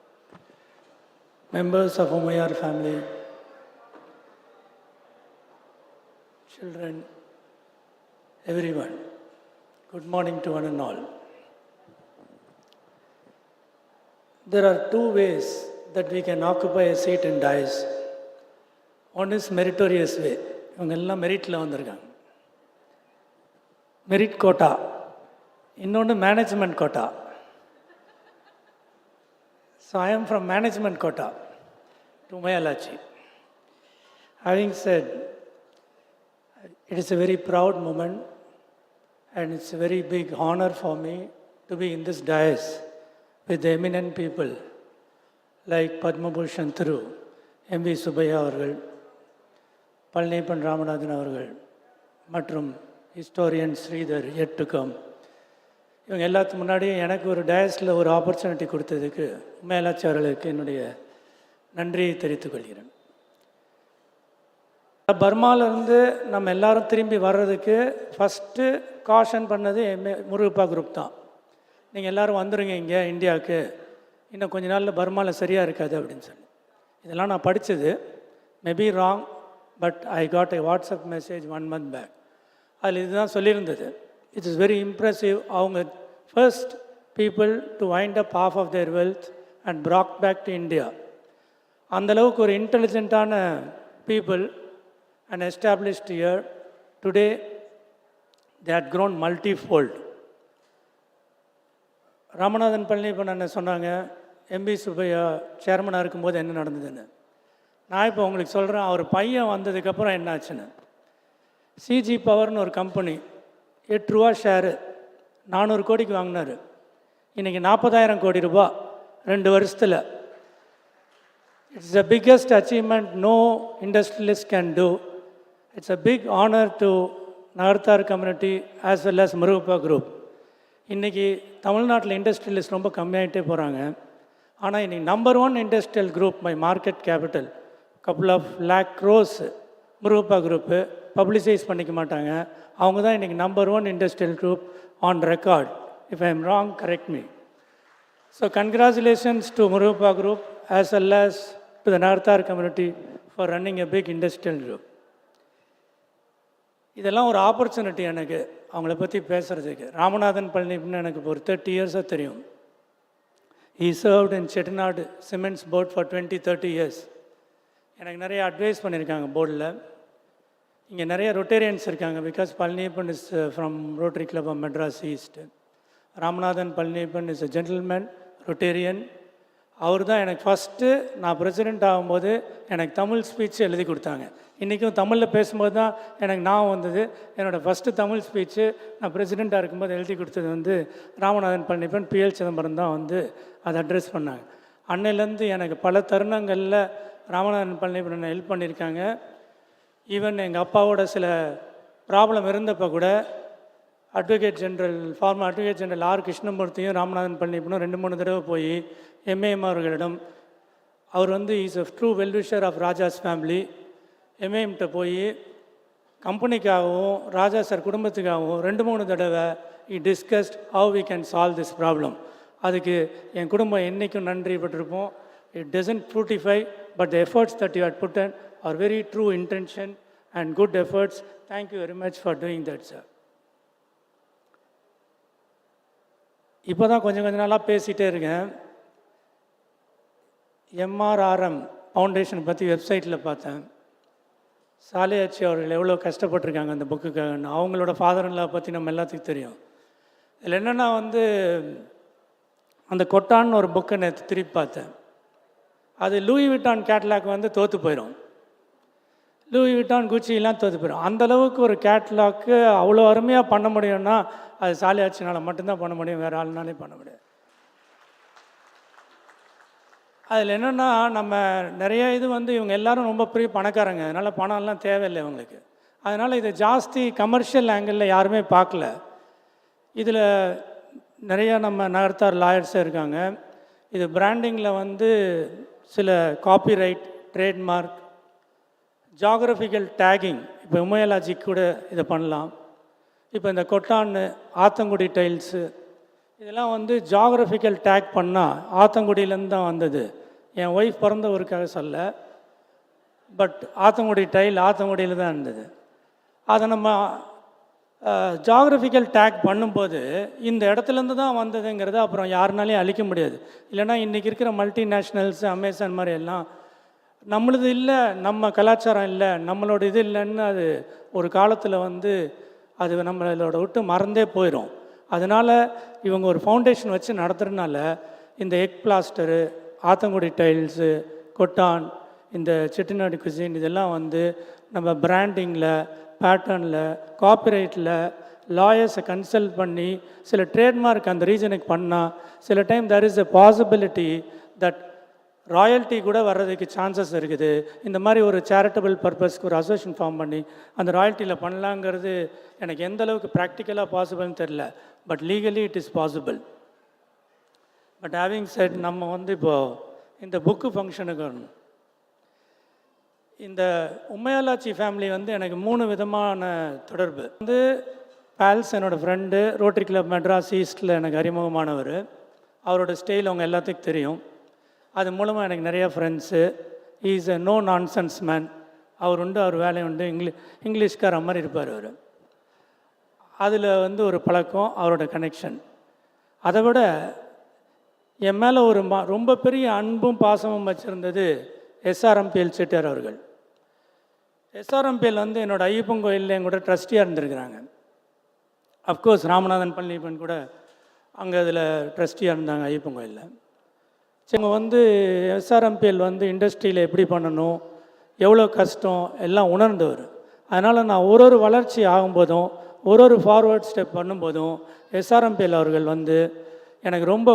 members of Umayar family, children, everyone. Good morning to one and all. There are two ways that we can occupy a seat in dais. One is meritorious way. இவங்க எல்லாம் மெரிட்டில் வந்திருக்காங்க, merit quota. இன்னொன்று management quota. So I am from management quota to Mayalachi. Having said, it is a very proud moment and it's a very big honor for me to be in this dais with the eminent people like Padma Bhushan Thiru, M.V. SUBBIAH அவர்கள், பழனியப்பன் ராமநாதன் அவர்கள் மற்றும் historian Sridhar yet to come. இவங்க எல்லாத்துக்கு முன்னாடியும் எனக்கு ஒரு டயஸில் ஒரு opportunity கொடுத்ததுக்கு மேலாட்சி அவர்களுக்கு என்னுடைய நன்றியை தெரிவித்துக் கொள்கிறேன். பர்மாவிலேருந்து நம்ம எல்லாரும் திரும்பி வர்றதுக்கு ஃபஸ்ட்டு காஷன் பண்ணது முருகப்பா குரூப் தான். நீங்கள் எல்லோரும் வந்துடுங்க இங்கே இந்தியாவுக்கு, இன்னும் கொஞ்ச நாளில் பர்மாவில் சரியாக இருக்காது அப்படின்னு சொல்லி. இதெல்லாம் நான் படித்தது, maybe wrong, but I got a WhatsApp message 1 month back. அதில் இதுதான் சொல்லியிருந்தது. It is very impressive. அவங்க first people to wind up half of their wealth and brought back to India. அந்தளவுக்கு ஒரு இன்டெலிஜென்ட்டான people and established here. Today they had grown multifold. Ramanathan Palaniappan அண்ணன் சொன்னாங்க MP Subbaiah சேர்மனாக இருக்கும்போது என்ன நடந்ததுன்னு. நான் இப்போ உங்களுக்கு சொல்கிறேன், அவர் பையன் வந்ததுக்கப்புறம் என்ன ஆச்சுன்னு. சிஜி பவர்னு ஒரு கம்பெனி 8 ரூபா ஷேரு 400 கோடிக்கு வாங்கினார். இன்றைக்கி 40,000 கோடி ரூபா 2 வருஷத்தில். It's the biggest achievement no industrialist can do. It's a big honour to Nagarathar community as well as Murugappa group. இன்றைக்கி தமிழ்நாட்டில் இண்டஸ்ட்ரியலிஸ்ட் ரொம்ப கம்மியாகிட்டே போகிறாங்க. ஆனால் இன்றைக்கி number 1 industrial group by market capital couple of lakh crores Murugappa group publicise பண்ணிக்க மாட்டாங்க. அவங்க தான் இன்றைக்கி number 1 industrial group on record. If I am wrong, correct me. So congratulations to Murugappa group as well as to the Nagarathar community for running a big industrial group. இதெல்லாம் ஒரு opportunity எனக்கு அவங்கள பற்றி பேசுகிறதுக்கு. ராமநாதன் பழனியப்பன் எனக்கு இப்போ ஒரு 30 years தெரியும். He served in Chettinad Cements Board for 20-30 years. எனக்கு நிறைய அட்வைஸ் பண்ணியிருக்காங்க போர்டில். இங்கே நிறைய ரொட்டேரியன்ஸ் இருக்காங்க. Because Palaniappan is from Rotary Club of Madras East. Ramanathan Palaniappan is a gentleman Rotarian. அவர் தான் எனக்கு ஃபஸ்ட்டு நான் பிரசிடெண்ட் ஆகும்போது எனக்கு தமிழ் ஸ்பீச் எழுதி கொடுத்தாங்க. இன்றைக்கும் தமிழில் பேசும்போது தான் எனக்கு ஞாபகம் வந்தது. என்னோடய ஃபஸ்ட்டு தமிழ் ஸ்பீச்சு நான் பிரசிடெண்ட்டாக இருக்கும்போது எழுதி கொடுத்தது வந்து ராமநாதன் பழனியப்பன், PL சிதம்பரம் தான் வந்து அதை அட்ரஸ் பண்ணாங்க. அன்னையிலேருந்து எனக்கு பல தருணங்களில் ராமநாதன் பழனியப்பன் ஹெல்ப் பண்ணியிருக்காங்க. ஈவன் எங்கள் அப்பாவோட சில ப்ராப்ளம் இருந்தப்போ கூட advocate general former advocate general R கிருஷ்ணமூர்த்தியும் ராமநாதன் பழனியப்பனும் 2-3 தடவை போய் MAM அவர்களிடம், அவர் வந்து is a true wellwisher of Raja's family, MAMகிட்ட போய் கம்பெனிக்காகவும் ராஜா சார் குடும்பத்துக்காகவும் 2-3 தடவை discussed how we can solve this problem. அதுக்கு என் குடும்பம் என்றைக்கும் நன்றி பட்டிருப்போம். It doesn't fructify but the efforts that you had put in are very true intention and good efforts. Thank you very much for doing that sir. இப்போ தான் கொஞ்சம் நாளாக பேசிகிட்டே இருக்கேன். MRRM ஃபவுண்டேஷன் பற்றி வெப்சைட்டில் பார்த்தேன். சாலையாச்சி அவர்கள் எவ்வளோ கஷ்டப்பட்டிருக்காங்க அந்த புக்குக்காக. அவங்களோட ஃபாதர்-இன்-லா பற்றி நம்ம எல்லாத்துக்கும் தெரியும். இதில் என்னென்னா வந்து அந்த கொட்டான்னு ஒரு புக்கை நேற்று திருப்பி பார்த்தேன். அது லூயி விட்டான் கேட்லாக் வந்து தோற்று போயிடும். லூயி விட்டான் குச்சிலாம் தோற்று போயிடும். அந்தளவுக்கு ஒரு கேட்லாக்கு அவ்வளோ அருமையாக பண்ண முடியும்னா அது சாலையாச்சினால் மட்டும்தான் பண்ண முடியும், வேறு ஆளுனாலே பண்ண முடியாது. அதில் என்னென்னா நம்ம நிறைய இது வந்து இவங்க எல்லோரும் ரொம்ப பெரிய பணக்காரங்க, அதனால் பணம்லாம் தேவையில்லை இவங்களுக்கு. அதனால் இதை ஜாஸ்தி கமர்ஷியல் ஆங்கிளில் யாருமே பார்க்கல. இதில் நிறையா நம்ம நகர்த்தார் லாயர்ஸே இருக்காங்க. இது பிராண்டிங்கில் வந்து சில காப்பிரைட், ட்ரேட்மார்க், ஜாகிரபிக்கல் டேகிங், இப்போ உமையலாஜி கூட இதை பண்ணலாம். இப்போ இந்த கொட்டான்னு ஆத்தங்குடி டைல்ஸு இதெல்லாம் வந்து ஜாகிரபிக்கல் டேக் பண்ணால் ஆத்தங்குடியிலேருந்து தான் வந்தது. என் ஒய்ஃப் பிறந்த ஊருக்காக சொல்ல, பட் ஆத்தங்குடி டைல் ஆத்தங்குடியில் தான் இருந்தது. அதை நம்ம ஜாகிரபிக்கல் டேக் பண்ணும்போது இந்த இடத்துலேருந்து தான் வந்ததுங்கிறத அப்புறம் யாருனாலையும் அழிக்க முடியாது. இல்லைனா இன்றைக்கி இருக்கிற மல்டிநேஷ்னல்ஸு அமேசான் மாதிரி எல்லாம் நம்மளது இல்லை, நம்ம கலாச்சாரம் இல்லை, நம்மளோட இது இல்லைன்னு அது ஒரு காலத்தில் வந்து அது நம்மளோட விட்டு மறந்தே போயிடும். அதனால் இவங்க ஒரு ஃபவுண்டேஷன் வச்சு நடத்துறதுனால இந்த எக் பிளாஸ்டரு, ஆத்தங்குடி டைல்ஸு, கொட்டான், இந்த செட்டிநாடு குசின் இதெல்லாம் வந்து நம்ம பிராண்டிங்கில், பேட்டர்னில், காப்பிரைட்டில் லாயர்ஸை கன்சல்ட் பண்ணி சில ட்ரேட்மார்க் அந்த ரீஜனுக்கு பண்ணால் சில time there is a possibility that royalty கூட வர்றதுக்கு சான்சஸ் இருக்குது. இந்த மாதிரி ஒரு சேரிட்டபிள் பர்பஸ்க்கு ஒரு அசோசியேஷன் ஃபார்ம் பண்ணி அந்த ராயல்ட்டியில் பண்ணலாங்கிறது எனக்கு எந்த அளவுக்கு ப்ராக்டிக்கலாக பாசிபிள்னு தெரில, but legally it is possible. But having set நம்ம வந்து இப்போது இந்த புக்கு ஃபங்க்ஷனுக்கு வரணும். இந்த உமையாலாச்சி ஃபேமிலி வந்து எனக்கு 3 விதமான தொடர்பு. வந்து பால்ஸ் என்னோடய ஃப்ரெண்டு, ரோட்டரி கிளப் மெட்ராஸ் ஈஸ்ட்டில் எனக்கு அறிமுகமானவர். அவரோட ஸ்டைல் அவங்க எல்லாத்துக்கும் தெரியும். அது மூலமாக எனக்கு நிறையா friends. Is a no nonsense man. அவர் உண்டு, அவர் வேலை உண்டு, இங்கிலீஷ்கார மாதிரி இருப்பார் அவர். அதில் வந்து ஒரு பழக்கம், அவரோட கனெக்ஷன். அதை விட என் மேலே ஒரு ரொம்ப பெரிய அன்பும் பாசமும் வச்சுருந்தது எஸ்ஆர்எம்பிஎல் செட்டியார் அவர்கள். எஸ்ஆர்எம்பிஎல் வந்து என்னோடய ஐயப்பன் கோயிலில் என் கூட ட்ரஸ்டியாக இருந்திருக்கிறாங்க. அஃப்கோர்ஸ் ராமநாதன் பழனியப்பன் கூட அங்கே அதில் ட்ரஸ்டியாக இருந்தாங்க ஐயப்பன் கோயிலில். இவங்க வந்து எஸ்ஆர்எம்பிஎல் வந்து இண்டஸ்ட்ரியில் எப்படி பண்ணணும், எவ்வளோ கஷ்டம் எல்லாம் உணர்ந்தவர். அதனால் நான் ஒரு வளர்ச்சி ஆகும்போதும் ஒரு ஃபார்வர்ட் ஸ்டெப் பண்ணும்போதும் எஸ்ஆர்எம்பிஎல் அவர்கள் வந்து எனக்கு ரொம்ப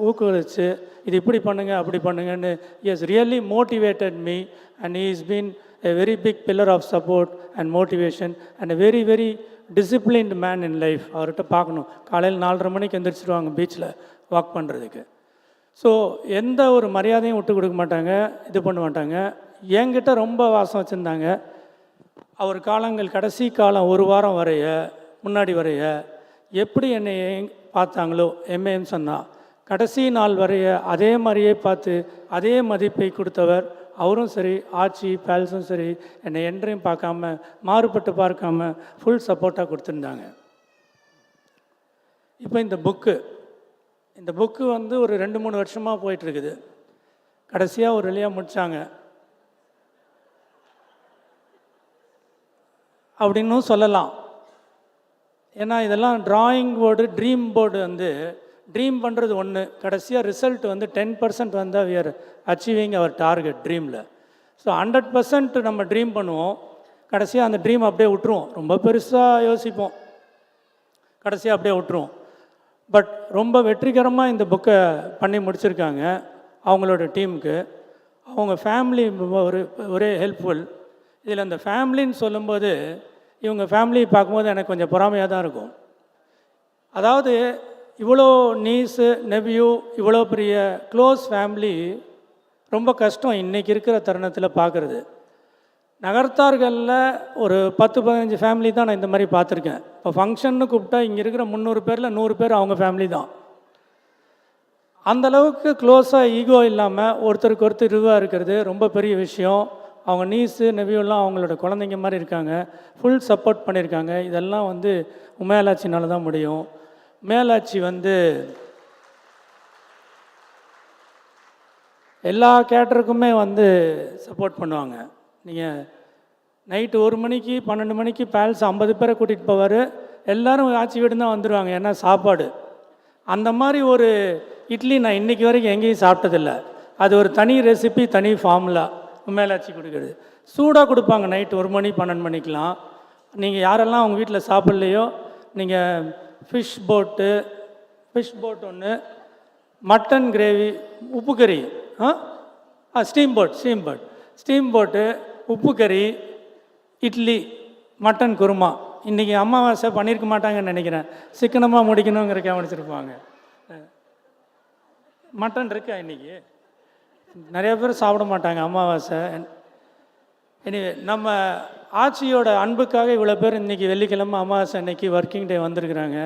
ஊக்குவிச்சு இது இப்படி பண்ணுங்க அப்படி பண்ணுங்கன்னு is really motivated me and he is been a very big pillar of support and motivation and a very very disciplined man in life. அவர்கிட்ட பார்க்கணும். காலையில் 4:30 மணிக்கு எந்திரிச்சிடுவாங்க பீச்சில் வாக் பண்ணுறதுக்கு. ஸோ எந்த ஒரு மரியாதையும் விட்டு கொடுக்க மாட்டாங்க, இது பண்ண மாட்டாங்க. என்கிட்ட ரொம்ப வாசம் வச்சுருந்தாங்க. அவர் காலங்கள் கடைசி காலம் 1 வாரம் வரைய முன்னாடி வரைய எப்படி என்னை பார்த்தாங்களோ எம்ஏஎம் சொன்னால் கடைசி நாள் வரைய அதே மாதிரியே பார்த்து அதே மதிப்பை கொடுத்தவர். அவரும் சரி, ஆச்சி பேல்ஸும் சரி, என்னை என்றையும் பார்க்காம மாறுபட்டு பார்க்காம ஃபுல் சப்போர்ட்டாக கொடுத்துருந்தாங்க. இப்போ இந்த புக்கு வந்து ஒரு 2-3 வருஷமாக போயிட்டுருக்குது. கடைசியாக ஒரு வழியாக முடித்தாங்க அப்படின்னும் சொல்லலாம். ஏன்னா இதெல்லாம் டிராயிங் போர்டு, ட்ரீம் போர்டு வந்து ட்ரீம் பண்ணுறது ஒன்று, கடைசியாக ரிசல்ட் வந்து 10% வந்தால் we are achieving our target ட்ரீமில். ஸோ 100% நம்ம ட்ரீம் பண்ணுவோம், கடைசியாக அந்த ட்ரீம் அப்படியே விட்டுருவோம். ரொம்ப பெருசாக யோசிப்போம், கடைசியாக அப்படியே விட்டுருவோம். பட் ரொம்ப வெற்றிகரமாக இந்த புக்கை பண்ணி முடிச்சிருக்காங்க அவங்களோட டீமுக்கு. அவங்க ஃபேமிலி ஒரே ஹெல்ப்ஃபுல். இதில் அந்த ஃபேமிலின்னு சொல்லும்போது இவங்க ஃபேமிலி பார்க்கும்போது எனக்கு கொஞ்சம் பொறாமையாக தான் இருக்கும். அதாவது இவ்வளோ நீஸு நெவ்யூ, இவ்வளோ பெரிய க்ளோஸ் ஃபேமிலி ரொம்ப கஷ்டம் இன்றைக்கி இருக்கிற தருணத்தில் பார்க்குறது. நகரத்தார்களில் ஒரு 10-15 ஃபேமிலி தான் நான் இந்த மாதிரி பார்த்துருக்கேன். இப்போ ஃபங்க்ஷன்னு கூப்பிட்டா இங்கே இருக்கிற 300 பேரில் 100 பேர் அவங்க ஃபேமிலி தான். அந்தளவுக்கு க்ளோஸாக ஈகோ இல்லாமல் ஒருத்தருக்கு ஒருத்தர் இதுவாக இருக்கிறது ரொம்ப பெரிய விஷயம். அவங்க நீஸு நெவியூலாம் அவங்களோட குழந்தைங்க மாதிரி இருக்காங்க, ஃபுல் சப்போர்ட் பண்ணியிருக்காங்க. இதெல்லாம் வந்து உமையாலாச்சினால தான் முடியும். உமையாலாச்சி வந்து எல்லா கேட்டருக்குமே வந்து சப்போர்ட் பண்ணுவாங்க. நீங்கள் நைட்டு 1 மணிக்கு 12 மணிக்கு பேல்ஸ் 50 பேரை கூட்டிகிட்டு போவார். எல்லோரும் ஆச்சி வீடு தான் வந்துடுவாங்க, ஏன்னா சாப்பாடு. அந்த மாதிரி ஒரு இட்லி நான் இன்றைக்கி வரைக்கும் எங்கேயும் சாப்பிட்டதில்லை. அது ஒரு தனி ரெசிபி, தனி ஃபார்முலா உமையாலாச்சி கொடுக்குறது. சூடாக கொடுப்பாங்க நைட்டு 1 மணி 12 மணிக்கெலாம். நீங்கள் யாரெல்லாம் அவங்க வீட்டில் சாப்பிட்லையோ நீங்கள் ஃபிஷ் போட் ஒன்று, மட்டன் கிரேவி, உப்பு கறி, ஸ்டீம் போட்டு உப்பு கறி, இட்லி, மட்டன் குருமா. இன்றைக்கி அமாவாசை பண்ணியிருக்க மாட்டாங்கன்னு நினைக்கிறேன், சிக்கனமாக முடிக்கணுங்கிறக்க முடிச்சிருப்பாங்க. மட்டன் இருக்கா இன்றைக்கி? நிறைய பேர் சாப்பிட மாட்டாங்க அமாவாசை. எனிவே நம்ம ஆட்சியோட அன்புக்காக இவ்வளோ பேர் இன்றைக்கி வெள்ளிக்கிழமை அமாவாசை அன்னைக்கு ஒர்க்கிங் டே வந்திருக்கிறாங்க.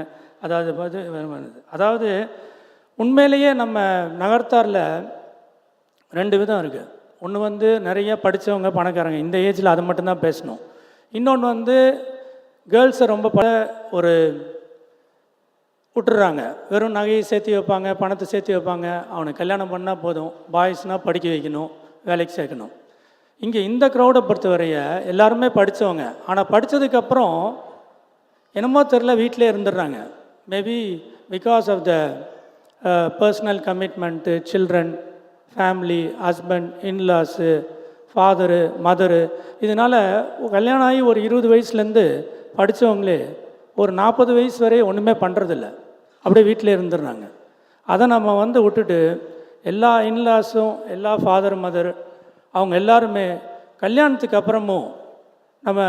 அதாவது உண்மையிலேயே நம்ம நகர்த்தாரில் 2 விதம் இருக்குது. ஒன்று வந்து நிறைய படித்தவங்க பணக்காரங்க, இந்த ஏஜில் அதை மட்டும்தான் பேசணும். இன்னொன்று வந்து கேர்ள்ஸை ரொம்ப ஒரு விட்டுறாங்க, வெறும் நகையை சேர்த்து வைப்பாங்க, பணத்தை சேர்த்து வைப்பாங்க, அவனுக்கு கல்யாணம் பண்ணால் போதும், பாய்ஸ்னால் படிக்க வைக்கணும், வேலைக்கு சேர்க்கணும். இங்கே இந்த க்ரௌடை பொறுத்தவரைய எல்லாருமே படித்தவங்க, ஆனால் படித்ததுக்கப்புறம் என்னமோ தெரில வீட்டிலே இருந்துடுறாங்க. Maybe because of the personal commitment, children, family, husband, inlaws, father, mother, இதனால் கல்யாணம் ஆகி ஒரு 20 வயசுலேருந்து படித்தவங்களே ஒரு 40 வயசு வரை ஒன்றுமே பண்ணுறதில்ல, அப்படியே வீட்டிலே இருந்துடுறாங்க. அதை நம்ம வந்து விட்டுட்டு எல்லா இன்லாஸும், எல்லா ஃபாதர், மதர், அவங்க எல்லாருமே கல்யாணத்துக்கு அப்புறமும் நம்ம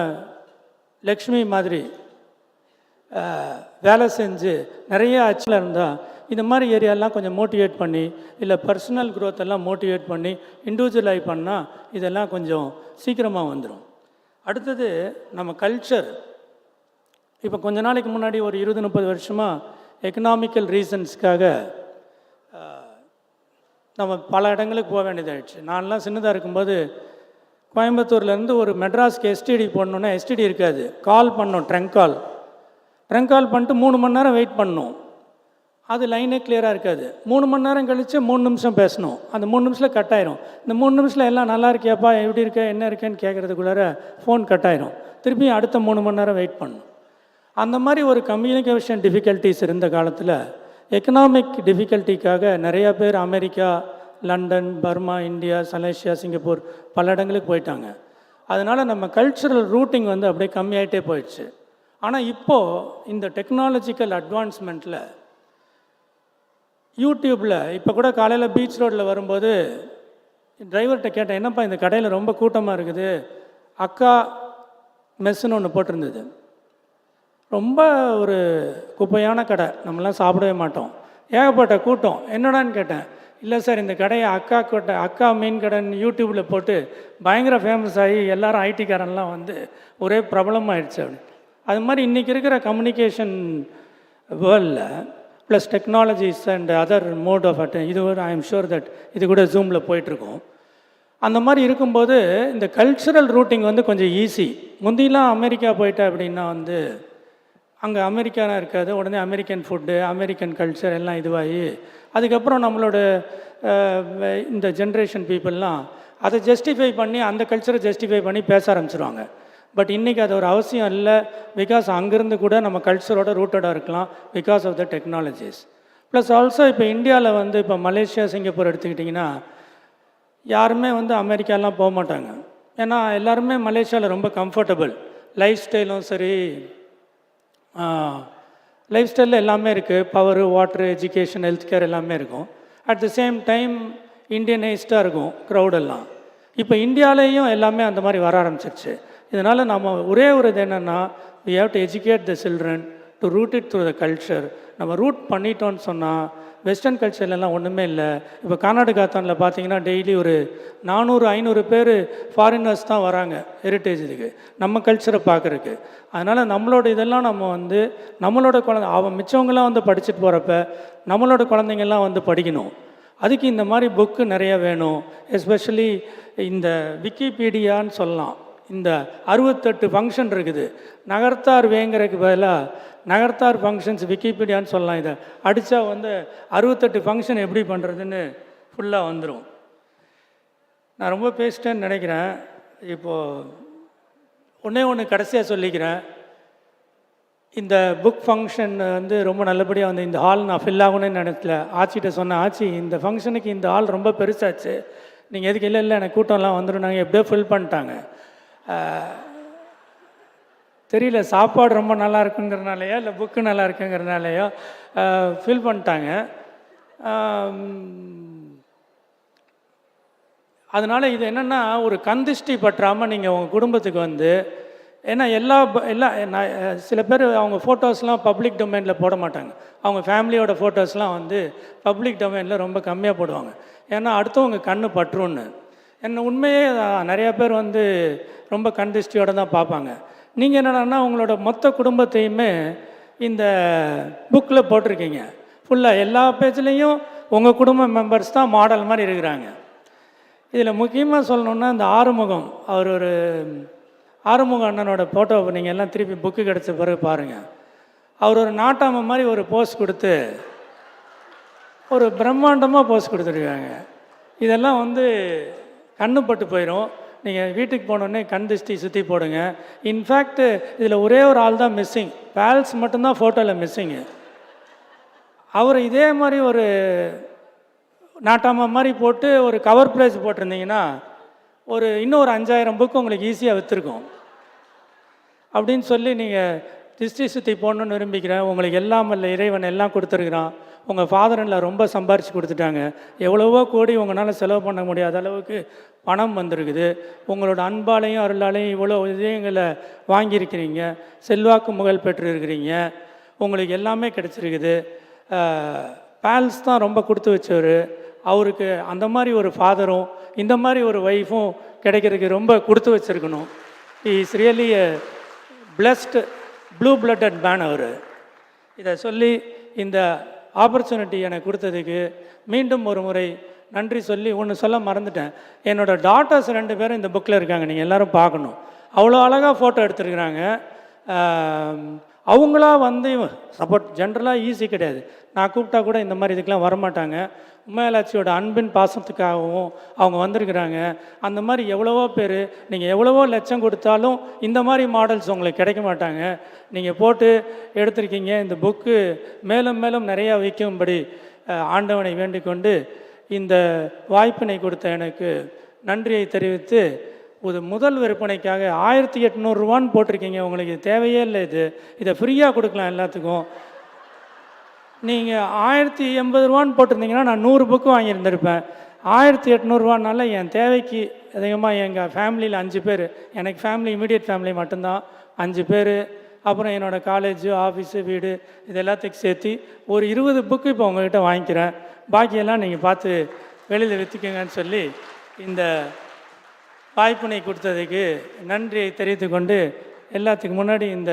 லக்ஷ்மி மாதிரி வேலை செஞ்சு நிறைய அச்சில் இருந்தால் இந்த மாதிரி ஏரியாலாம் கொஞ்சம் மோட்டிவேட் பண்ணி, இல்லை பர்சனல் க்ரோத் எல்லாம் மோட்டிவேட் பண்ணி இண்டிவிஜுவலாகி பண்ணால் இதெல்லாம் கொஞ்சம் சீக்கிரமாக வந்துடும். அடுத்தது நம்ம கல்ச்சர். இப்போ கொஞ்ச நாளைக்கு முன்னாடி ஒரு 20-30 வருஷமாக எக்கனாமிக்கல் ரீசன்ஸ்க்காக நம்ம பல இடங்களுக்கு போக வேண்டியதாகிடுச்சு. நான்லாம் சின்னதாக இருக்கும்போது கோயம்புத்தூர்லேருந்து ஒரு மெட்ராஸ்க்கு எஸ்டிடி போடணுன்னா எஸ்டிடி இருக்காது, கால் பண்ணோம், ட்ரங்க் கால் பண்ணிட்டு 3 மணி நேரம் வெயிட் பண்ணோம். அது லைனே கிளியராக இருக்காது. 3 மணி நேரம் கழித்து 3 நிமிஷம் பேசணும், அந்த 3 நிமிஷத்தில் கட் ஆயிரும். இந்த 3 நிமிஷத்தில் எல்லாம் நல்லா இருக்கியாப்பா, எப்படி இருக்க, என்ன இருக்கேன்னு கேட்குறதுக்குள்ளார ஃபோன் கட் ஆயிரும். திருப்பி அடுத்த 3 மணி நேரம் வெயிட் பண்ணணும். அந்த மாதிரி ஒரு கம்யூனிகேஷன் டிஃபிகல்ட்டிஸ் இருந்த காலத்தில் எக்கனாமிக் டிஃபிகல்ட்டிக்காக நிறையா பேர் America, London, Burma, India, Malaysia, Singapore பல இடங்களுக்கு போயிட்டாங்க. அதனால் நம்ம கல்ச்சுரல் ரூட்டிங் வந்து அப்படியே கம்மியாகிட்டே போயிடுச்சு. ஆனால் இப்போது இந்த டெக்னாலஜிக்கல் அட்வான்ஸ்மெண்ட்டில் யூடியூப்பில் இப்போ கூட காலையில் பீச் ரோட்டில் வரும்போது டிரைவர்கிட்ட கேட்டேன், என்னப்பா இந்த கடையில் ரொம்ப கூட்டமாக இருக்குது, அக்கா மெஸ்ஸுன்னு ஒன்று போட்டிருந்தது. ரொம்ப ஒரு குப்பையான கடை, நம்மளாம் சாப்பிடவே மாட்டோம், ஏகப்பட்ட கூட்டம். என்னடான்னு கேட்டேன். இல்லை சார், இந்த கடையை அக்கா மீன் கடைன்னு யூடியூப்பில் போட்டு பயங்கர ஃபேமஸ் ஆகி எல்லாரும் ஐடிக்காரன்லாம் வந்து ஒரே பிரபலமாகிடுச்சு அப்படின்னு. அது மாதிரி இன்றைக்கி இருக்கிற கம்யூனிகேஷன் வேர்ல்டில் plus technologies and other mode of இது ஒரு ஐ எம் ஷூர் தட் இது கூட ஜூமில் போயிட்டுருக்கோம். அந்த மாதிரி இருக்கும்போது இந்த கல்ச்சுரல் ரூட்டிங் வந்து கொஞ்சம் ஈஸி. முந்திலாம் அமெரிக்கா போயிட்டா அப்படின்னா வந்து அங்கே அமெரிக்கானா இருக்காது, உடனே அமெரிக்கன் ஃபுட்டு, அமெரிக்கன் கல்ச்சர் எல்லாம் இதுவாகி அதுக்கப்புறம் நம்மளோட இந்த ஜென்ரேஷன் பீப்புளெலாம் அதை ஜஸ்டிஃபை பண்ணி, அந்த கல்ச்சரை ஜஸ்டிஃபை பண்ணி பேச ஆரம்பிச்சிருவாங்க. பட் இன்றைக்கி அது ஒரு அவசியம் இல்லை. பிகாஸ் அங்கேருந்து கூட நம்ம கல்ச்சரோட ரூட்டடாக இருக்கலாம் because of the technologies. Plus also இப்போ இந்தியாவில் வந்து இப்போ மலேசியா, சிங்கப்பூர் எடுத்துக்கிட்டிங்கன்னா யாருமே வந்து அமெரிக்காலாம் போக மாட்டாங்க. ஏன்னா எல்லாருமே மலேசியாவில் ரொம்ப கம்ஃபர்டபுள், லைஃப் ஸ்டைலும் சரி, லைஃப் ஸ்டைலில் எல்லாமே இருக்குது, power, water, education, health care எல்லாமே இருக்கும். அட் த சேம் டைம் இண்டியனைஸ்டாக இருக்கும் க்ரௌடெல்லாம். இப்போ இந்தியாவிலேயும் எல்லாமே அந்த மாதிரி வர ஆரம்பிச்சிருச்சு. இதனால் நம்ம ஒரே ஒரு இது என்னென்னா, we have to educate the children to root it through the culture. நம்ம ரூட் பண்ணிட்டோன்னு சொன்னால் வெஸ்டர்ன் கல்ச்சர்லாம் ஒன்றுமே இல்லை. இப்போ கர்நாடகாத்தானில் பார்த்தீங்கன்னா டெய்லி ஒரு 400-500 பேர் ஃபாரினர்ஸ் தான் வராங்க ஹெரிட்டேஜ் இதுக்கு, நம்ம கல்ச்சரை பார்க்குறக்கு. அதனால் நம்மளோட இதெல்லாம் நம்ம வந்து நம்மளோட அவன் மிச்சவங்களாம் வந்து படிச்சுட்டு போகிறப்ப நம்மளோட குழந்தைங்கள்லாம் வந்து படிக்கணும். அதுக்கு இந்த மாதிரி புக்கு நிறைய வேணும். எஸ்பெஷலி இந்த விக்கிபீடியான்னு சொல்லலாம். இந்த 68 ஃபங்க்ஷன் இருக்குது. நகர்த்தார் வேங்கிறதுக்கு பதிலாக நகர்த்தார் ஃபங்க்ஷன்ஸ் விக்கிபீடியான்னு சொல்லலாம். இதை அடித்தா வந்து 68 ஃபங்க்ஷன் எப்படி பண்ணுறதுன்னு ஃபுல்லாக வந்துடும். நான் ரொம்ப பேசிட்டேன்னு நினைக்கிறேன். இப்போது ஒன்று கடைசியாக சொல்லிக்கிறேன். இந்த புக் ஃபங்க்ஷன் வந்து ரொம்ப நல்லபடியாக வந்து இந்த ஹால் நான் ஃபில் ஆகணும்னு நினைக்கல. ஆச்சிகிட்ட சொன்னேன், ஆச்சி இந்த ஃபங்க்ஷனுக்கு இந்த ஹால் ரொம்ப பெருசாச்சு, நீங்கள் எதுக்கு இல்லை எனக்கு கூட்டம்லாம் வந்துடும், நாங்கள் எப்படியோ ஃபில் பண்ணிட்டாங்க. தெரியல, சாப்பாடு ரொம்ப நல்லா இருக்குங்கிறனாலையோ இல்லை புக்கு நல்லா இருக்குங்கிறனாலையோ ஃபில் பண்ணிட்டாங்க. அதனால் இது என்னென்னா, ஒரு கந்திஷ்டி பற்றாமல் நீங்கள் உங்கள் குடும்பத்துக்கு வந்து, ஏன்னா எல்லா சில பேர் அவங்க ஃபோட்டோஸ்லாம் பப்ளிக் டொமைனில் போட மாட்டாங்க. அவங்க ஃபேமிலியோட ஃபோட்டோஸ்லாம் வந்து பப்ளிக் டொமைனில் ரொம்ப கம்மியாக போடுவாங்க. ஏன்னா அடுத்தவங்க கண்ணு பற்றுன்னு. என்ன உண்மையே நிறையா பேர் வந்து ரொம்ப கண் திருஷ்டியோடு தான் பார்ப்பாங்க. நீங்கள் என்னடான்னா உங்களோட மொத்த குடும்பத்தையுமே இந்த புக்கில் போட்டிருக்கீங்க. ஃபுல்லாக எல்லா பேஜ்லேயும் உங்கள் குடும்ப மெம்பர்ஸ் தான் மாடல் மாதிரி இருக்கிறாங்க. இதில் முக்கியமாக சொல்லணுன்னா இந்த ஆறுமுகம், அவர் ஒரு ஆறுமுக அண்ணனோட ஃபோட்டோவை நீங்கள் எல்லாம் திருப்பி புக்கு கிடச்ச பிறகு பாருங்கள். அவர் ஒரு நாட்டாமை மாதிரி ஒரு போஸ் கொடுத்து ஒரு பிரம்மாண்டமாக போஸ் கொடுத்துருக்காங்க. இதெல்லாம் வந்து கண்ணுப்பட்டு போயிடும். நீங்கள் வீட்டுக்கு போனோடனே கண் திருஷ்டி சுற்றி போடுங்க. இன்ஃபேக்ட் இதில் ஒரே ஒரு ஆள் தான் மிஸ்ஸிங், பேல்ஸ் மட்டும்தான் ஃபோட்டோவில் மிஸ்ஸிங்கு. அவர் இதே மாதிரி ஒரு நாட்டாமை மாதிரி போட்டு ஒரு கவர் ப்ரைஸ் போட்டிருந்தீங்கன்னா இன்னும் ஒரு 5000 புக்கு உங்களுக்கு ஈஸியாக விற்றுருக்கும். அப்படின்னு சொல்லி நீங்கள் திருஷ்டி சுற்றி போடணுன்னு விரும்பிக்கிறேன். உங்களுக்கு எல்லாம் இல்லை இறைவன் எல்லாம் கொடுத்துருக்குறான். உங்கள் ஃபாதரில் ரொம்ப சம்பாரித்து கொடுத்துட்டாங்க. எவ்வளவோ கோடி உங்களால் செலவு பண்ண முடியாத அளவுக்கு பணம் வந்திருக்குது. உங்களோட அன்பாலையும் அருளாலையும் இவ்வளோ விஷயங்களை வாங்கியிருக்கிறீங்க. செல்வாக்கு புகழ் பெற்று இருக்கிறீங்க. உங்களுக்கு எல்லாமே கிடச்சிருக்குது. பேல்ஸ் தான் ரொம்ப கொடுத்து வச்சவர். அவருக்கு அந்த மாதிரி ஒரு ஃபாதரும் இந்த மாதிரி ஒரு ஒய்ஃபும் கிடைக்கிறதுக்கு ரொம்ப கொடுத்து வச்சுருக்கணும். Is really a blessed blue blooded man அவர். இதை சொல்லி இந்த ஆப்பர்ச்சுனிட்டி எனக்கு கொடுத்ததுக்கு மீண்டும் ஒரு முறை நன்றி சொல்லி ஒன்று சொல்ல மறந்துட்டேன். என்னோடய டாட்டர்ஸ் 2 பேரும் இந்த புக்கில் இருக்காங்க. நீங்கள் எல்லோரும் பார்க்கணும். அவ்வளோ அழகாக ஃபோட்டோ எடுத்துருக்குறாங்க. அவங்களா வந்து சப்போர்ட் ஜென்ரலாக ஈஸி கிடையாது. நான் கூப்பிட்டா கூட இந்த மாதிரி இதுக்கெலாம் வரமாட்டாங்க. உண்மையாளாச்சியோட அன்பின் பாசத்துக்காகவும் அவங்க வந்திருக்கிறாங்க. அந்த மாதிரி எவ்வளவோ பேர், நீங்கள் எவ்வளவோ லட்சம் கொடுத்தாலும் இந்த மாதிரி மாடல்ஸ் உங்களுக்கு கிடைக்க மாட்டாங்க. நீங்கள் போட்டு எடுத்திருக்கீங்க. இந்த புக்கு மேலும் மேலும் நிறையா வைக்கும்படி ஆண்டவனை வேண்டிக்கொண்டு இந்த வாய்ப்பினை கொடுத்த எனக்கு நன்றியை தெரிவித்து, ஒரு முதல் விற்பனைக்காக 1800 ரூபான்னு போட்டிருக்கீங்க. உங்களுக்கு தேவையே இல்லை. இதை ஃப்ரீயாக கொடுக்கலாம் எல்லாத்துக்கும். நீங்கள் 1080 ரூபான்னு போட்டிருந்தீங்கன்னா நான் 100 புக்கு வாங்கியிருந்திருப்பேன். 1800 ரூபானால என் தேவைக்கு அதிகமாக எங்கள் ஃபேமிலியில் 5 பேர், எனக்கு ஃபேமிலி இமீடியட் ஃபேமிலி மட்டும்தான் 5 பேர், அப்புறம் என்னோடய காலேஜு ஆஃபீஸு வீடு இது எல்லாத்துக்கும் சேர்த்து ஒரு 20 புக்கு இப்போ உங்கள்கிட்ட வாங்கிக்கிறேன். பாக்கியெல்லாம் நீங்கள் பார்த்து வெளியில் விற்றுக்கங்கன்னு சொல்லி இந்த வாய்ப்பினை கொடுத்ததுக்கு நன்றியை தெரிவித்து கொண்டு எல்லாத்துக்கு முன்னாடி இந்த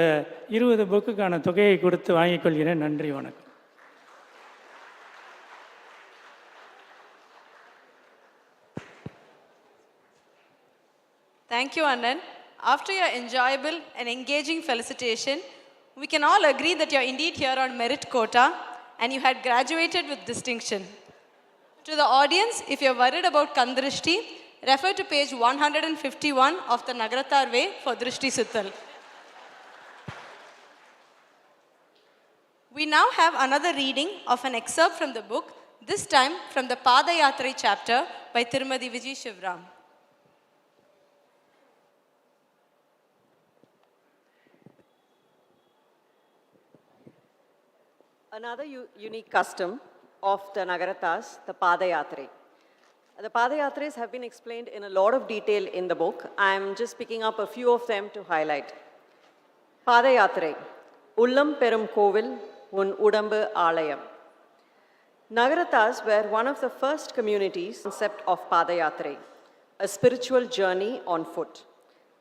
20 புக்குக்கான தொகையை கொடுத்து வாங்கிக் கொள்கிறேன். நன்றி, வணக்கம். Thank you, Annan. After your enjoyable and engaging felicitation, we can all agree that you're indeed here on merit quota and you had graduated with distinction. To the audience, if you're worried about Kandrishti, refer to page 151 of the Nagarathar Way for Drishti Suttal. We now have another reading of an excerpt from the book, this time from the Padayatri chapter by Tirumadi Vijay Shivram. Another unique custom of the Nagarathas, the Padayatri. The Padayatris have been explained in a lot of detail in the book. I am just picking up a few of them to highlight. Padayatri, Ullam Perum Kovil, Un Udambu Alayam. Nagarathas were one of the first communities concept of Padayatri, a spiritual journey on foot,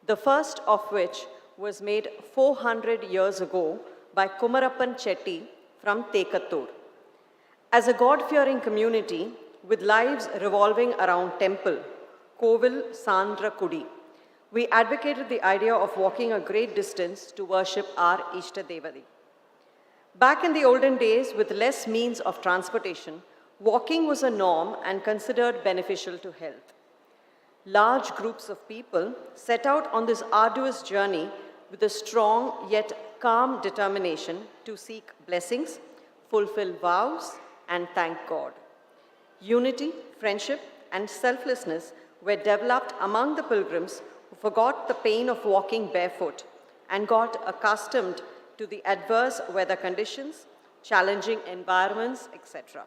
the first of which was made 400 years ago by Kumarappan Chetti from Tekattur. As a God-fearing community with lives revolving around temple, Kovil Sandra Kudi, we advocated the idea of walking a great distance to worship our Ishta Devadi. Back in the olden days, with less means of transportation, walking was a norm and considered beneficial to health. Large groups of people set out on this arduous journey with a strong yet calm determination to seek blessings, fulfill vows, and thank God. Unity, friendship, and selflessness were developed among the pilgrims who forgot the pain of walking barefoot and got accustomed to the adverse weather conditions, challenging environments, etc.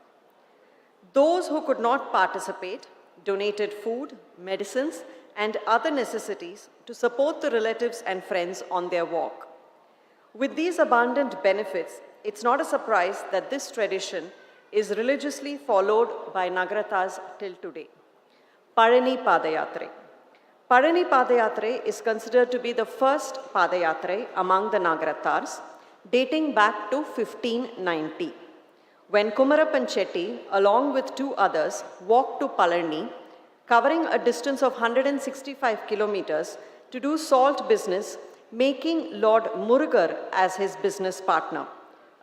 Those who could not participate donated food, medicines, and other necessities to support the relatives and friends on their walk. With these abundant benefits, it's not a surprise that this tradition is religiously followed by Nagarathas till today. Parani Padayatre. Parani Padayatre is considered to be the first Padayatre among the Nagarathars, dating back to 1590, when Kumarappan Chetty, along with two others, walked to Palani, covering a distance of 165 kilometers to do salt business, making Lord Murugar as his business partner,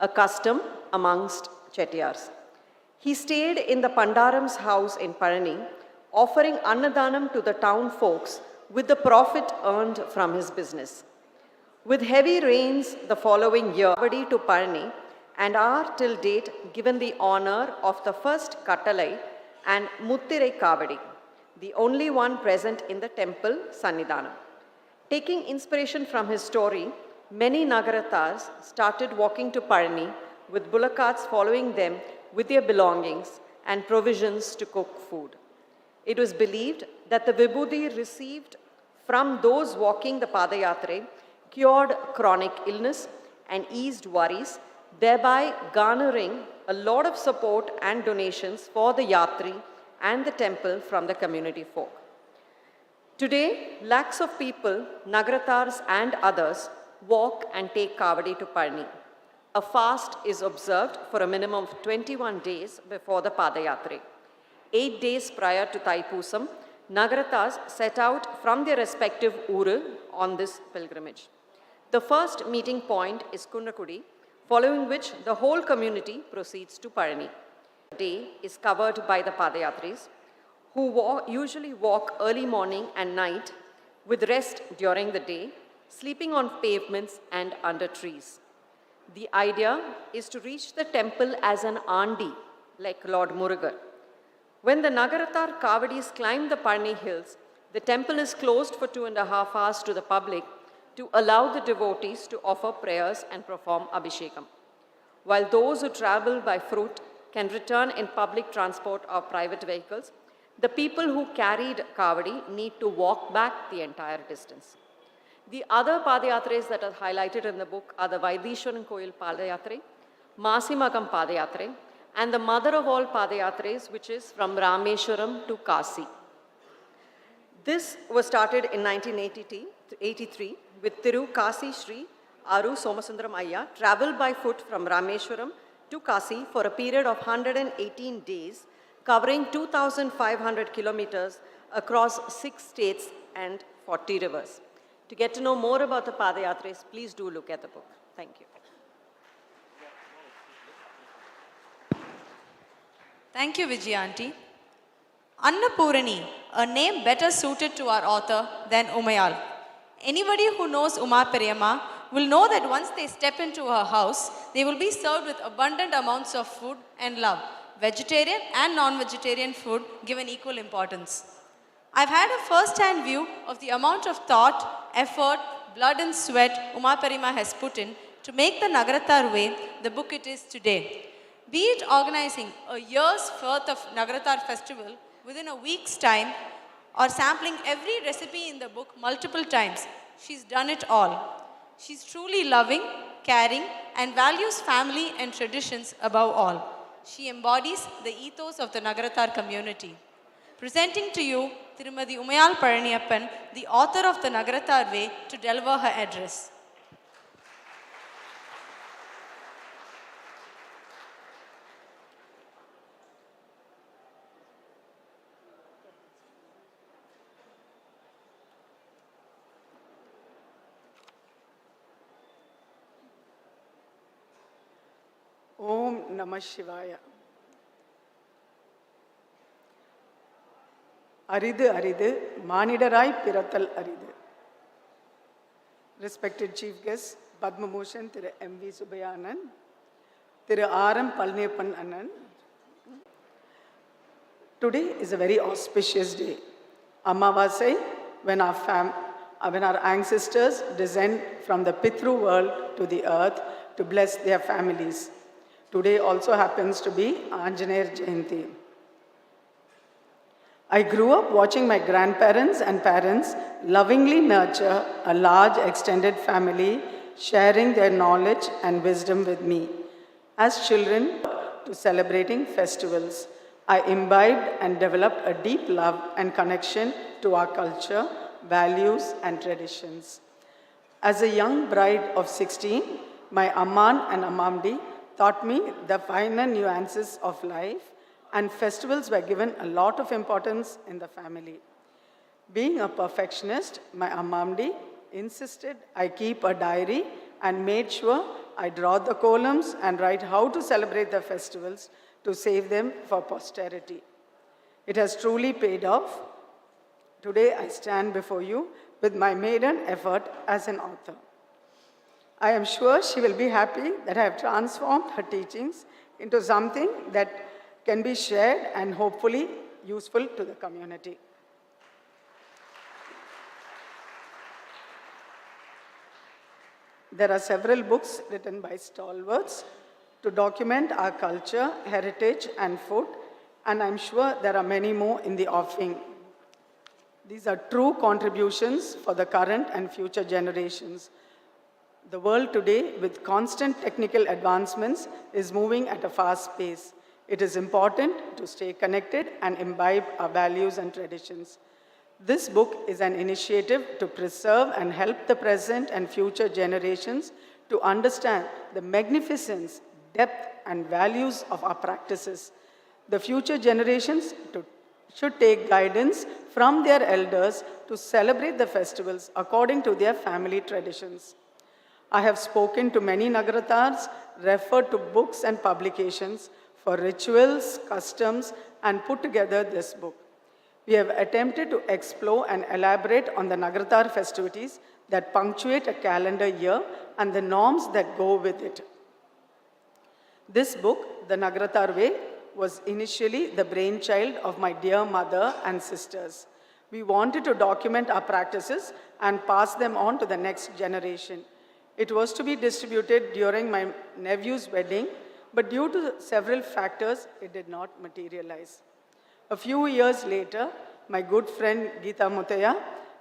a custom amongst Chettiars. He stayed in the Pandaram's house in Palani, offering Annadanam to the town folks with the profit earned from his business. With heavy rains the following year, Kavadi to Palani, and are till date given the honor of the first Kattalai and Muttirai Kavadi, the only one present in the temple Sannidhanam. Taking inspiration from his story, many Nagarathars started walking to Palani with bullock carts following them with their belongings and provisions to cook food. It was believed that the vibhuti received from those walking the Padayatre cured chronic illness and eased worries, thereby garnering a lot of support and donations for the yatri and the temple from the community folk. Today, lakhs of people, Nagarathars and others, walk and take Kavadi to Palani. A fast is observed for a minimum of 21 days before the Padayatre. 8 days prior to Thaipusam, Nagarathars set out from their respective uru on this pilgrimage. The first meeting point is Kunnakudi, following which the whole community proceeds to Palani. The day is covered by the Padayatris, who usually walk early morning and night with rest during the day, sleeping on pavements and under trees. The idea is to reach the temple as an Andi, like Lord Murugar. When the Nagarathar Kavadis climb the Palani hills, the temple is closed for 2.5 hours to the public to allow the devotees to offer prayers and perform Abhishekam. While those who travel by foot can return in public transport or private vehicles, the people who carried Kavadi need to walk back the entire distance. The other Padayatras that are highlighted in the book are the Vaidishwaran Koil Padayatre, Masimakam Padayatre, and the mother of all Padayatras, which is from Rameshwaram to Kasi. This was started in 1983 with Thiru Kasi Shri Aru Somasundaram Ayya traveled by foot from Rameshwaram to Kasi for a period of 118 days, covering 2,500 kilometers across 6 states and 40 rivers. To get to know more about the Padayatras, please do look at the book. Thank you. Thank you, Vijaya Aunty. Annapurani, a name better suited to our author than Umayal. Anybody who knows Uma Periyamma will know that once they step into her house, they will be served with abundant amounts of food and love. Vegetarian and non-vegetarian food given equal importance. I've had a first-hand view of the amount of thought, effort, blood and sweat Uma Periyamma has put in to make the Nagarathar Way the book it is today. Be it organizing a year's worth of Nagarathar festival within a week's time or sampling every recipe in the book multiple times, she's done it all. She's truly loving, caring and values family and traditions above all. She embodies the ethos of the Nagarathar community. Presenting to you Tirumadi Umayal Palaniyappan, the author of the Nagarathar Way, to deliver her address. Om Namah Shivaya. Aridu Aridu, Manidarai Pirathal Aridu. Respected Chief Guest, Padma Bhushan, Thiru M.V. SUBBIAH Annan, Thiru R.M. Palaniyappan Annan. Today is a very auspicious day. Amavasai, when our ancestors descend from the Pitru world to the earth to bless their families. Today also happens to be Anjaneya Jayanti. I grew up watching my grandparents and parents lovingly nurture a large extended family, sharing their knowledge and wisdom with me. As children, to celebrating festivals, I imbibed and developed a deep love and connection to our culture, values, and traditions. As a young bride of 16, my Amman and Amamdi taught me the finer nuances of life, and festivals were given a lot of importance in the family. Being a perfectionist, my Amamdi insisted I keep a diary and made sure I draw the columns and write how to celebrate the festivals to save them for posterity. It has truly paid off. Today I stand before you with my maiden effort as an author. I am sure she will be happy that I have transformed her teachings into something that can be shared and hopefully useful to the community. There are several books written by stalwarts to document our culture, heritage, and food, and I'm sure there are many more in the offing. These are true contributions for the current and future generations. The world today, with constant technical advancements, is moving at a fast pace. It is important to stay connected and imbibe our values and traditions. This book is an initiative to preserve and help the present and future generations to understand the magnificence, depth, and values of our practices. The future generations should take guidance from their elders to celebrate the festivals according to their family traditions. I have spoken to many Nagarathars, referred to books and publications for rituals, customs, and put together this book. We have attempted to explore and elaborate on the Nagarathar festivities that punctuate a calendar year and the norms that go with it. This book, The Nagarathar Way, was initially the brainchild of my dear mother and sisters. We wanted to document our practices and pass them on to the next generation. It was to be distributed during my nephew's wedding, but due to several factors, it did not materialize. A few years later, my good friend Geeta Mutaya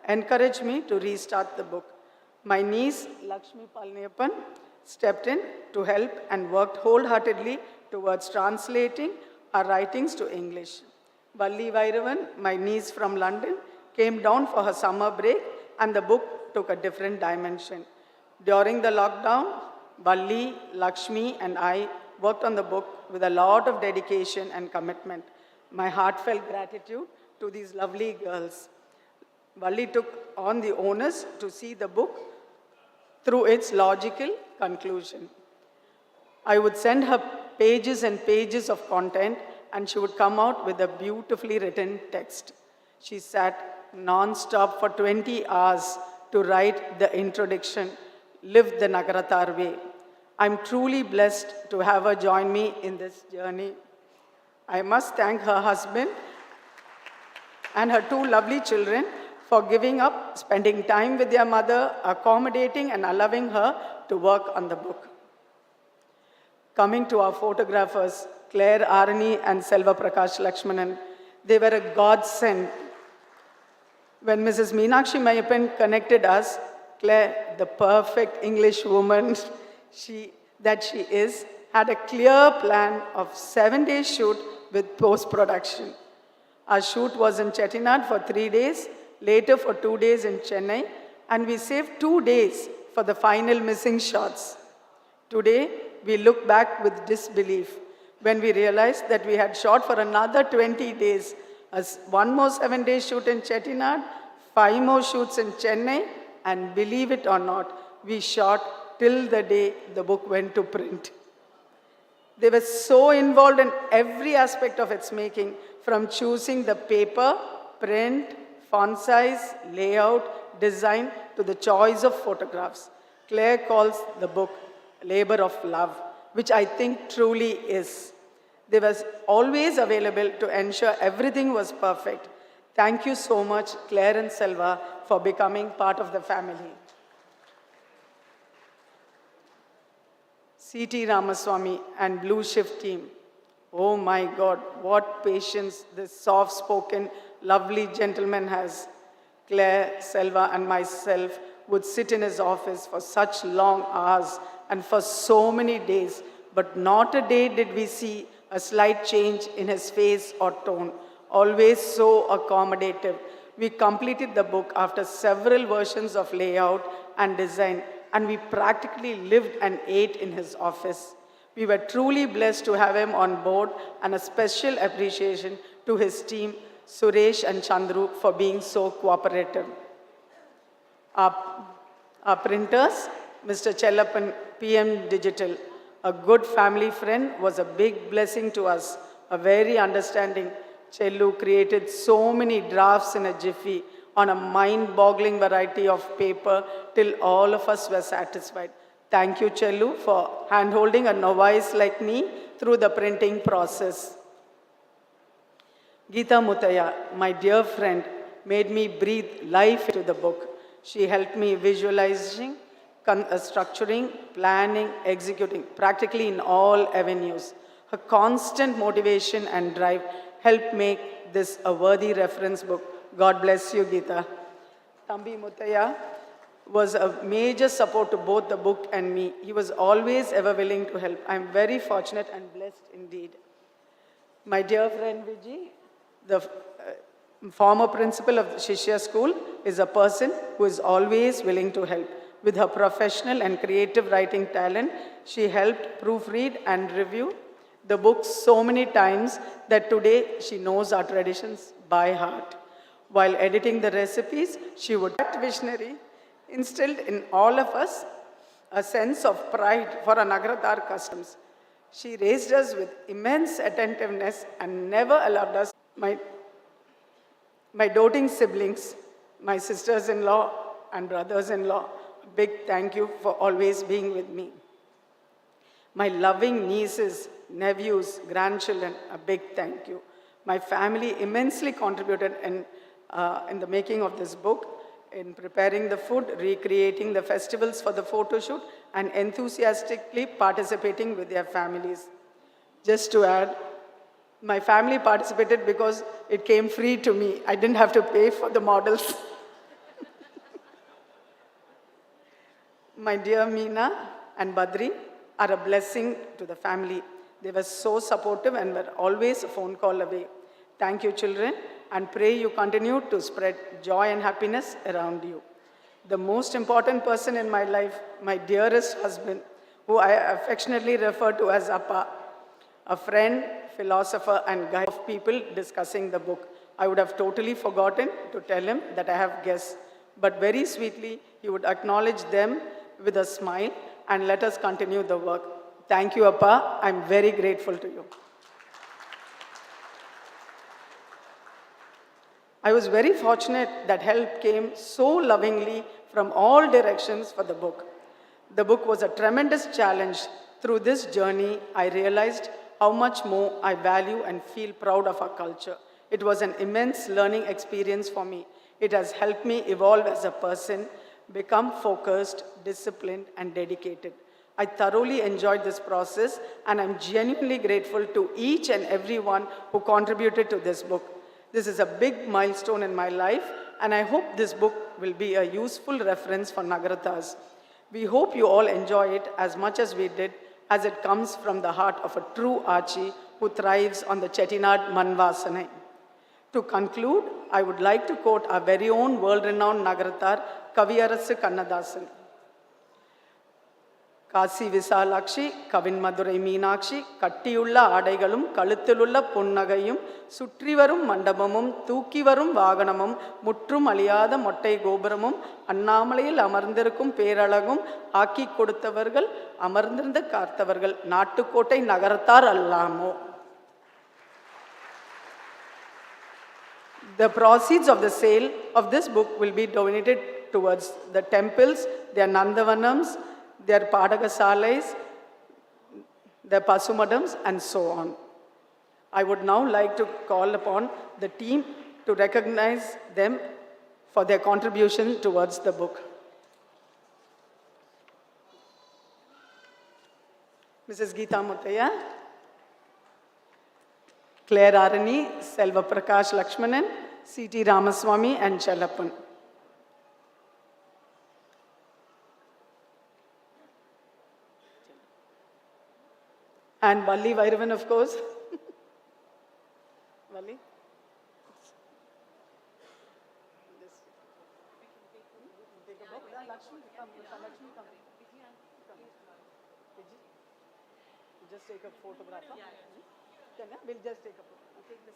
encouraged me to restart the book. My niece, Lakshmi Palniyappan, stepped in to help and worked wholeheartedly towards translating our writings to English. Valli Vairavan, my niece from London, came down for her summer break, and the book took a different dimension. During the lockdown, Valli, Lakshmi, and I worked on the book with a lot of dedication and commitment. My heartfelt gratitude to these lovely girls. Valli took on the onus to see the book through its logical conclusion. I would send her pages and pages of content, and she would come out with a beautifully written text. She sat non-stop for 20 hours to write the introduction, Live the Nagarathar Way. I'm truly blessed to have her join me in this journey. I must thank her husband and her two lovely children for giving up, spending time with their mother, accommodating and allowing her to work on the book. Coming to our photographers, Claire Rani and Selva Prakash Lakshmanan, they were a godsend. When Mrs. Meenakshi Meyammai connected us, Claire, the perfect English woman that she is, had a clear plan of 7-day shoot with post-production. Our shoot was in Chettinad for 3 days, later for 2 days in Chennai, and we saved 2 days for the final missing shots. Today, we look back with disbelief when we realized that we had shot for another 20 days, as 1 more 7-day shoot in Chettinad, 5 more shoots in Chennai, and believe it or not, we shot till the day the book went to print. They were so involved in every aspect of its making, from choosing the paper, print, font size, layout, design, to the choice of photographs. Claire calls the book labor of love, which I think truly is. They were always available to ensure everything was perfect. Thank you so much, Claire and Selva, for becoming part of the family. C.T. Ramaswamy and Blue Shift team. Oh my God, what patience this soft-spoken, lovely gentleman has. Claire, Selva, and myself would sit in his office for such long hours and for so many days, but not a day did we see a slight change in his face or tone, always so accommodative. We completed the book after several versions of layout and design, and we practically lived and ate in his office. We were truly blessed to have him on board, and a special appreciation to his team, Suresh and Chandru, for being so cooperative. Our printers, Mr. Chellappan, PM Digital, a good family friend, was a big blessing to us, a very understanding. Chellu created so many drafts in a jiffy on a mind-boggling variety of paper till all of us were satisfied. Thank you, Chellu, for hand-holding a novice like me through the printing process. Geeta Mutaya, my dear friend, made me breathe life into the book. She helped me visualizing, structuring, planning, executing, practically in all avenues. Her constant motivation and drive helped make this a worthy reference book. God bless you, Geeta. Thambi Mutaya was a major support to both the book and me. He was always ever willing to help. I am very fortunate and blessed indeed. My dear friend Vijay, the former principal of Shishya School, is a person who is always willing to help. With her professional and creative writing talent, she helped proofread and review the books so many times that today she knows our traditions by heart. While editing the recipes, she would that visionary instilled in all of us a sense of pride for our Nagarathar customs. She raised us with immense attentiveness and never allowed us, my doting siblings, my sisters-in-law and brothers-in-law, a big thank you for always being with me. My loving nieces, nephews, grandchildren, a big thank you. My family immensely contributed in the making of this book, in preparing the food, recreating the festivals for the photo shoot, and enthusiastically participating with their families. Just to add, my family participated because it came free to me. I didn't have to pay for the models. My dear Meena and Badri are a blessing to the family. They were so supportive and were always a phone call away. Thank you, children, and pray you continue to spread joy and happiness around you. The most important person in my life, my dearest husband, who I affectionately refer to as Appa, a friend, philosopher, and guide of people discussing the book. I would have totally forgotten to tell him that I have guests, but very sweetly, he would acknowledge them with a smile and let us continue the work. Thank you, Appa. I'm very grateful to you. I was very fortunate that help came so lovingly from all directions for the book. The book was a tremendous challenge. Through this journey, I realized how much more I value and feel proud of our culture. It was an immense learning experience for me. It has helped me evolve as a person, become focused, disciplined, and dedicated. I thoroughly enjoyed this process, and I'm genuinely grateful to each and everyone who contributed to this book. This is a big milestone in my life, and I hope this book will be a useful reference for Nagarathas. We hope you all enjoy it as much as we did, as it comes from the heart of a true Archie who thrives on the Chettinad Manvasanai. To conclude, I would like to quote our very own world-renowned Nagarathar, Kaviyarasu Kannadasan. Kashi Visalakshi Kavin Madurai Meenakshi கட்டியுள்ள ஆடைகளும் கழுத்திலுள்ள பொன்னகையும் சுற்றி வரும் மண்டபமும் தூக்கி வரும் வாகனமும் முற்றும் அழியாத மொட்டை கோபுரமும் அண்ணாமலையில் அமர்ந்திருக்கும் பேரழகும் ஆக்கி கொடுத்தவர்கள் அமர்ந்திருந்த காத்தவர்கள் நாட்டுக்கோட்டை நகரத்தார் அல்லாமோ. The proceeds of the sale of this book will be donated towards the temples, their Nandavanams, their Padagasalais, their Pasumadams, and so on. I would now like to call upon the team to recognize them for their contribution towards the book. Mrs. Geeta Mutaya, Claire Rani, Selva Prakash Lakshmanan, C.T. Ramaswamy, and Chellappan. And Valli Vairavan, of course. Lali. Take a book. Lakshmi, come. Lakshmi, come. Just take a photograph. We'll just take a photo. Take this.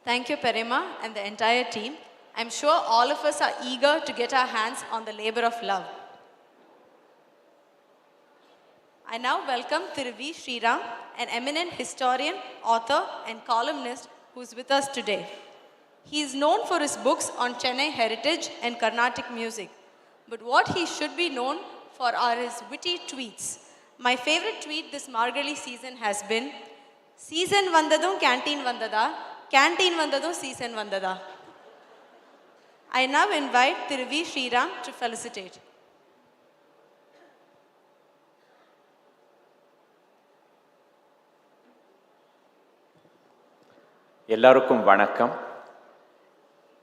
Thank you, Perima, and the entire team. I'm sure all of us are eager to get our hands on the labor of love. I now welcome Thiru V. Sriram, an eminent historian, author, and columnist who is with us today. He is known for his books on Chennai heritage and Carnatic music. But what he should be known for are his witty tweets. My favorite tweet this Margali season has been, "Season vandadum canteen vandada, canteen vandadum season vandada." I now invite Thiru V. Sriram to felicitate. எல்லாருக்கும் வணக்கம்.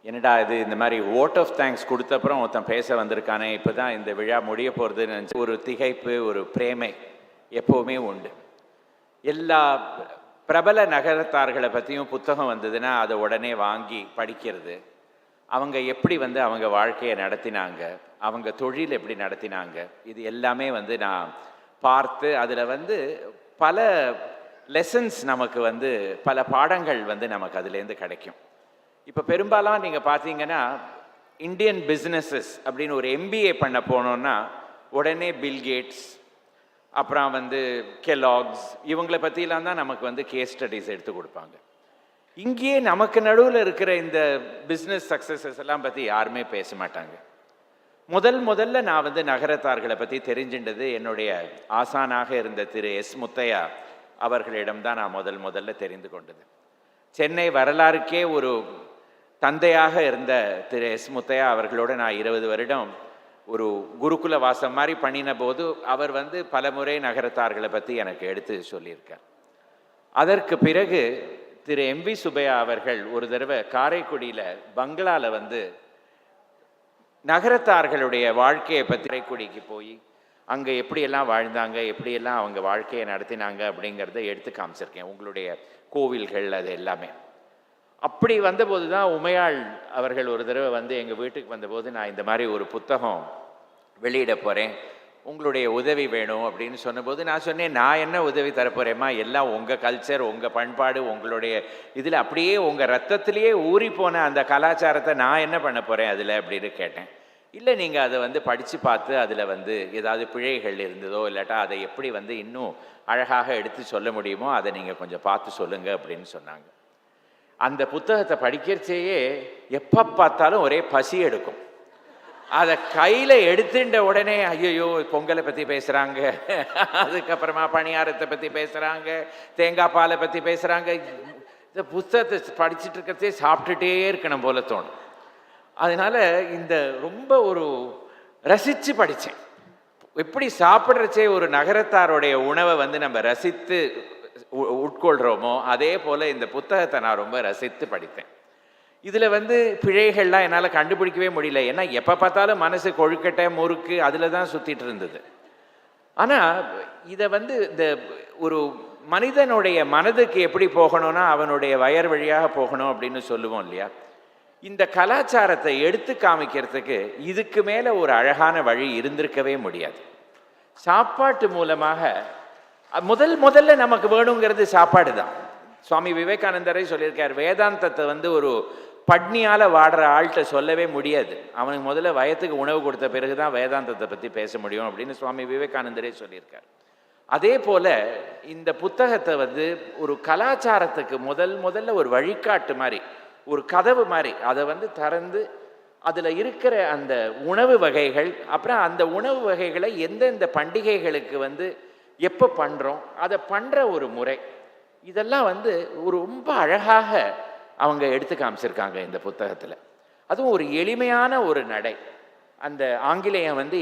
என்னடா இது இந்த மாதிரி vote of thanks கொடுத்தப்புறம் ஒருத்தன் பேச வந்திருக்கானே, இப்போ தான் இந்த விழா முடிய போகிறதுன்னு நினச்சி ஒரு திகைப்பு, ஒரு பிரேமை எப்போவுமே உண்டு. எல்லா பிரபல நகரத்தார்களை பற்றியும் புத்தகம் வந்ததுன்னா அதை உடனே வாங்கி படிக்கிறது, அவங்க எப்படி அவங்க வாழ்க்கையை நடத்தினாங்க, அவங்க தொழில் எப்படி நடத்தினாங்க, இது எல்லாமே நான் பார்த்து அதில் பல லெசன்ஸ் நமக்கு பல பாடங்கள் நமக்கு அதுலேருந்து கிடைக்கும். இப்போ பெரும்பாலும் நீங்கள் பார்த்தீங்கன்னா இந்தியன் பிஸ்னஸஸ் அப்படின்னு ஒரு MBA பண்ண போனோன்னா உடனே பில்கேட்ஸ், அப்புறம் கெலாக்ஸ், இவங்களை பற்றிலாம் தான் நமக்கு கேஸ் ஸ்டடீஸ் எடுத்து கொடுப்பாங்க. இங்கேயே நமக்கு நடுவில் இருக்கிற இந்த பிஸ்னஸ் சக்ஸஸஸ் எல்லாம் பற்றி யாருமே பேச மாட்டாங்க. முதல்ல நான் நகரத்தார்களை பற்றி தெரிஞ்சின்றது என்னுடைய ஆசானாக இருந்த திரு எஸ் முத்தையா அவர்களிடம்தான் நான் முதல்ல தெரிந்து கொண்டது. சென்னை வரலாறுக்கே ஒரு தந்தையாக இருந்த திரு எஸ் முத்தையா அவர்களோடு நான் 20 வருடம் ஒரு குருகுல வாசம் மாதிரி பண்ணின போது அவர் பல முறை நகரத்தார்களை பற்றி எனக்கு எடுத்து சொல்லியிருக்கார். அதற்கு பிறகு திரு MV சுப்பையா அவர்கள் ஒரு தடவை காரைக்குடியில் பங்களாவில் நகரத்தார்களுடைய வாழ்க்கையை பற்றி காரைக்குடிக்கு போய் அங்கே எப்படியெல்லாம் வாழ்ந்தாங்க, எப்படியெல்லாம் அவங்க வாழ்க்கையை நடத்தினாங்க அப்படிங்கிறத எடுத்து காமிச்சிருக்கேன். உங்களுடைய கோவில்கள் அது எல்லாமே. அப்படி வந்தபோது தான் உமையாள் அவர்கள் ஒரு தடவை வந்து எங்கள் வீட்டுக்கு வந்தபோது, நான் இந்த மாதிரி ஒரு புத்தகம் வெளியிட போகிறேன், உங்களுடைய உதவி வேணும் அப்படின்னு சொன்னபோது நான் சொன்னேன், நான் என்ன உதவி தரப்போகிறேம்மா, எல்லாம் உங்கள் கல்ச்சர், உங்கள் பண்பாடு, உங்களுடைய இதில் அப்படியே உங்கள் ரத்தத்திலேயே ஊறி போன அந்த கலாச்சாரத்தை நான் என்ன பண்ண போகிறேன் அதில் அப்படின்னு கேட்டேன். இல்லை, நீங்கள் அதை வந்து படித்து பார்த்து அதில் வந்து ஏதாவது பிழைகள் இருந்ததோ இல்லாட்டா அதை எப்படி வந்து இன்னும் அழகாக எடுத்து சொல்ல முடியுமோ அதை நீங்கள் கொஞ்சம் பார்த்து சொல்லுங்கள் அப்படின்னு சொன்னாங்க. அந்த புத்தகத்தை படிக்கிறச்சேயே எப்போ பார்த்தாலும் ஒரே பசி எடுக்கும். அதை கையில் எடுத்துட்ட உடனே ஐயோ பொங்கலை பற்றி பேசுகிறாங்க, அதுக்கப்புறமா பணியாரத்தை பற்றி பேசுகிறாங்க, தேங்காய் பாலை பற்றி பேசுகிறாங்க. இந்த புத்தகத்தை படிச்சுட்டு இருக்கிறதே சாப்பிட்டுட்டே இருக்கணும் போல தோணும். அதனால் இந்த ரொம்ப ஒரு ரசித்து படித்தேன். எப்படி சாப்பிட்றச்சே ஒரு நகரத்தாருடைய உணவை வந்து நம்ம ரசித்து உட்கொள்கிறோமோ அதே போல் இந்த புத்தகத்தை நான் ரொம்ப ரசித்து படித்தேன். இதில் வந்து பிழைகள்லாம் என்னால் கண்டுபிடிக்கவே முடியல. ஏன்னா எப்போ பார்த்தாலும் மனசு கொழுக்கட்டை முறுக்கு அதில் தான் சுற்றிட்டு இருந்தது. ஆனால் இதை வந்து இந்த ஒரு மனிதனுடைய மனதுக்கு எப்படி போகணும்னா அவனுடைய வயர் வழியாக போகணும் அப்படின்னு சொல்லுவோம் இல்லையா. இந்த கலாச்சாரத்தை எடுத்து காமிக்கிறதுக்கு இதுக்கு மேலே ஒரு அழகான வழி இருந்திருக்கவே முடியாது. சாப்பாட்டு மூலமாக முதல்ல நமக்கு வேணுங்கிறது சாப்பாடு தான். சுவாமி விவேகானந்தரே சொல்லியிருக்கார், வேதாந்தத்தை வந்து ஒரு பட்னியால் வாடுற ஆள்கிட்ட சொல்லவே முடியாது. அவனுக்கு முதல்ல வயத்துக்கு உணவு கொடுத்த பிறகு தான் வேதாந்தத்தை பற்றி பேச முடியும் அப்படின்னு சுவாமி விவேகானந்தரே சொல்லியிருக்கார். அதே போல் இந்த புத்தகத்தை வந்து ஒரு கலாச்சாரத்துக்கு முதல்ல ஒரு வழிகாட்டு மாதிரி, ஒரு கதவு மாதிரி அதை வந்து திறந்து அதில் இருக்கிற அந்த உணவு வகைகள், அப்புறம் அந்த உணவு வகைகளை எந்தெந்த பண்டிகைகளுக்கு வந்து எப்போ பண்ணுறோம், அதை பண்ணுற ஒரு முறை, இதெல்லாம் வந்து ஒரு ரொம்ப அழகாக அவங்க எடுத்து காமிச்சிருக்காங்க இந்த புத்தகத்தில். அதுவும் ஒரு எளிமையான ஒரு நடை. அந்த ஆங்கிலம் வந்து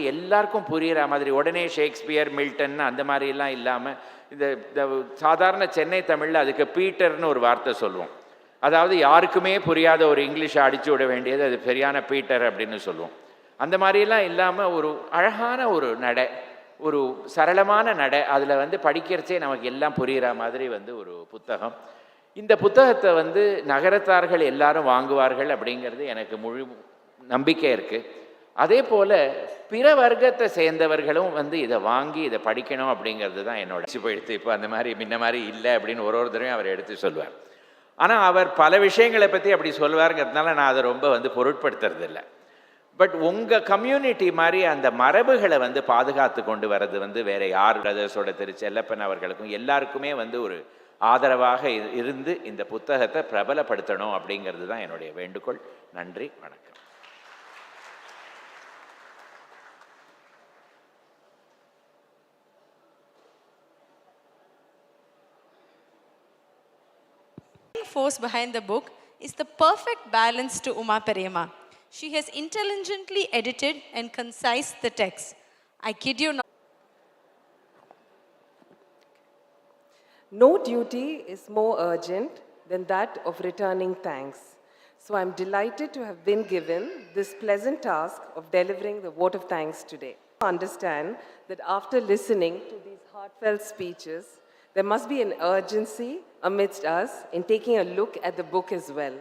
எல்லாருக்கும் புரிகிற மாதிரி, உடனே ஷேக்ஸ்பியர் மில்டன் அந்த மாதிரிலாம் இல்லாமல் இந்த சாதாரண சென்னை தமிழில் அதுக்கு பீட்டர்னு ஒரு வார்த்தை சொல்லுவோம். அதாவது யாருக்குமே புரியாத ஒரு இங்கிலீஷை அடிச்சு விட வேண்டியது அது பெரியான பீட்டர் அப்படின்னு சொல்லுவோம். அந்த மாதிரிலாம் இல்லாமல் ஒரு அழகான ஒரு நடை, ஒரு சரளமான நடை, அதில் வந்து படிக்கிறச்சே நமக்கு எல்லாம் புரிகிற மாதிரி வந்து ஒரு புத்தகம். இந்த புத்தகத்தை வந்து நகரத்தார்கள் எல்லாரும் வாங்குவார்கள் அப்படிங்கிறது எனக்கு முழு நம்பிக்கை இருக்குது. அதே போல் பிற வர்க்கத்தை சேர்ந்தவர்களும் வந்து இதை வாங்கி இதை படிக்கணும் அப்படிங்கிறது தான் என்னோட போயிடுத்து. இப்போ அந்த மாதிரி முன்ன மாதிரி இல்லை அப்படின்னு ஒரு தடவையும் அவர் எடுத்து சொல்வார். ஆனால் அவர் பல விஷயங்களை பற்றி அப்படி சொல்வாருங்கிறதுனால நான் அதை ரொம்ப வந்து பொருட்படுத்துறதில்லை. பட் உங்கள் கம்யூனிட்டி மாதிரி அந்த மரபுகளை வந்து பாதுகாத்து கொண்டு வர்றது வந்து வேறு யார், பிரதர்ஸோட திரு செல்லப்பன் அவர்களுக்கும் எல்லாருக்குமே வந்து ஒரு ஆதரவாக இருந்து இந்த புத்தகத்தை பிரபலப்படுத்தணும் அப்படிங்கிறது தான் என்னுடைய வேண்டுகோள். நன்றி, வணக்கம். Force behind the book is the perfect balance to Uma Periyamma. She has intelligently edited and concised the text. I kid you not. No duty is more urgent than that of returning thanks. So I'm delighted to have been given this pleasant task of delivering the vote of thanks today. I understand that after listening to these heartfelt speeches, there must be an urgency amidst us in taking a look at the book as well.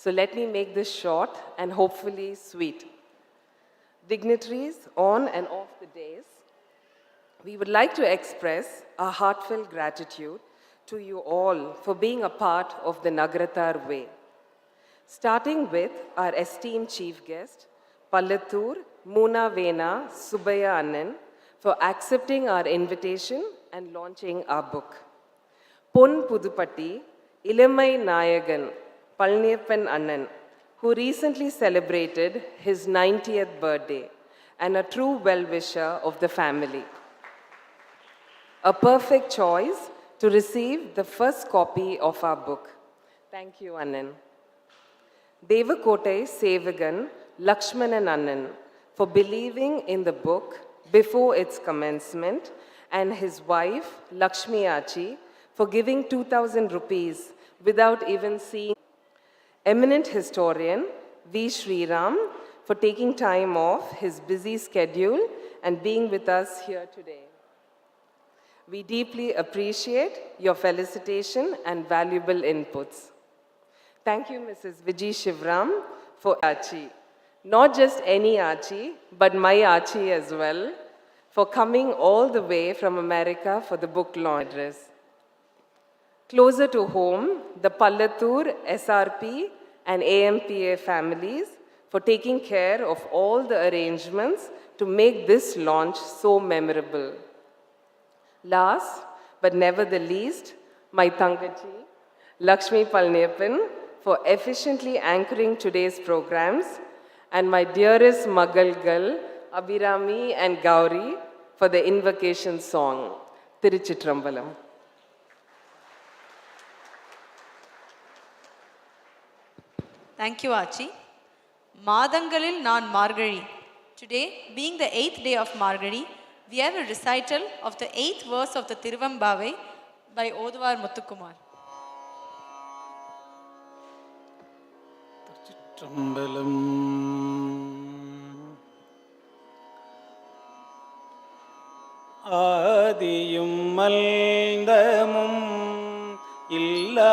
So let me make this short and hopefully sweet. Dignitaries on and off the days, we would like to express our heartfelt gratitude to you all for being a part of the Nagarathar way. Starting with our esteemed chief guest, Pallattur Moona Vena SUBBIAH Annan, for accepting our invitation and launching our book. Pon Pudupatti Meyammai Nayagan Palniyappan Annan, who recently celebrated his 90th birthday and a true well-wisher of the family. A perfect choice to receive the first copy of our book. Thank you, Annan. Devakotai Sevagan Lakshmanan Annan, for believing in the book before its commencement, and his wife Lakshmi Achi for giving 2,000 rupees without even seeing. Eminent historian V. Sriram for taking time off his busy schedule and being with us here today. We deeply appreciate your felicitation and valuable inputs. Thank you, Mrs. Vijay Shivram, for Archie. Not just any Archie, but my Archie as well, for coming all the way from America for the book launch address. Closer to home, the Pallatur, SRP, and AMPA families for taking care of all the arrangements to make this launch so memorable. Last, but never the least, my Tangachi, Lakshmi Palniyappan, for efficiently anchoring today's programs, and my dearest Magalgal, Abhirami and Gauri, for the invocation song, Tiruchitrambalam. Thank you, Archie. Madangalil Naan Margari. Today, being the 8th day of Margari, we have a recital of the 8th verse of the Tiruvambavai by Oduvar Muthukumar. Trumbalam. ஆதியும் மல்தமும் இல்லா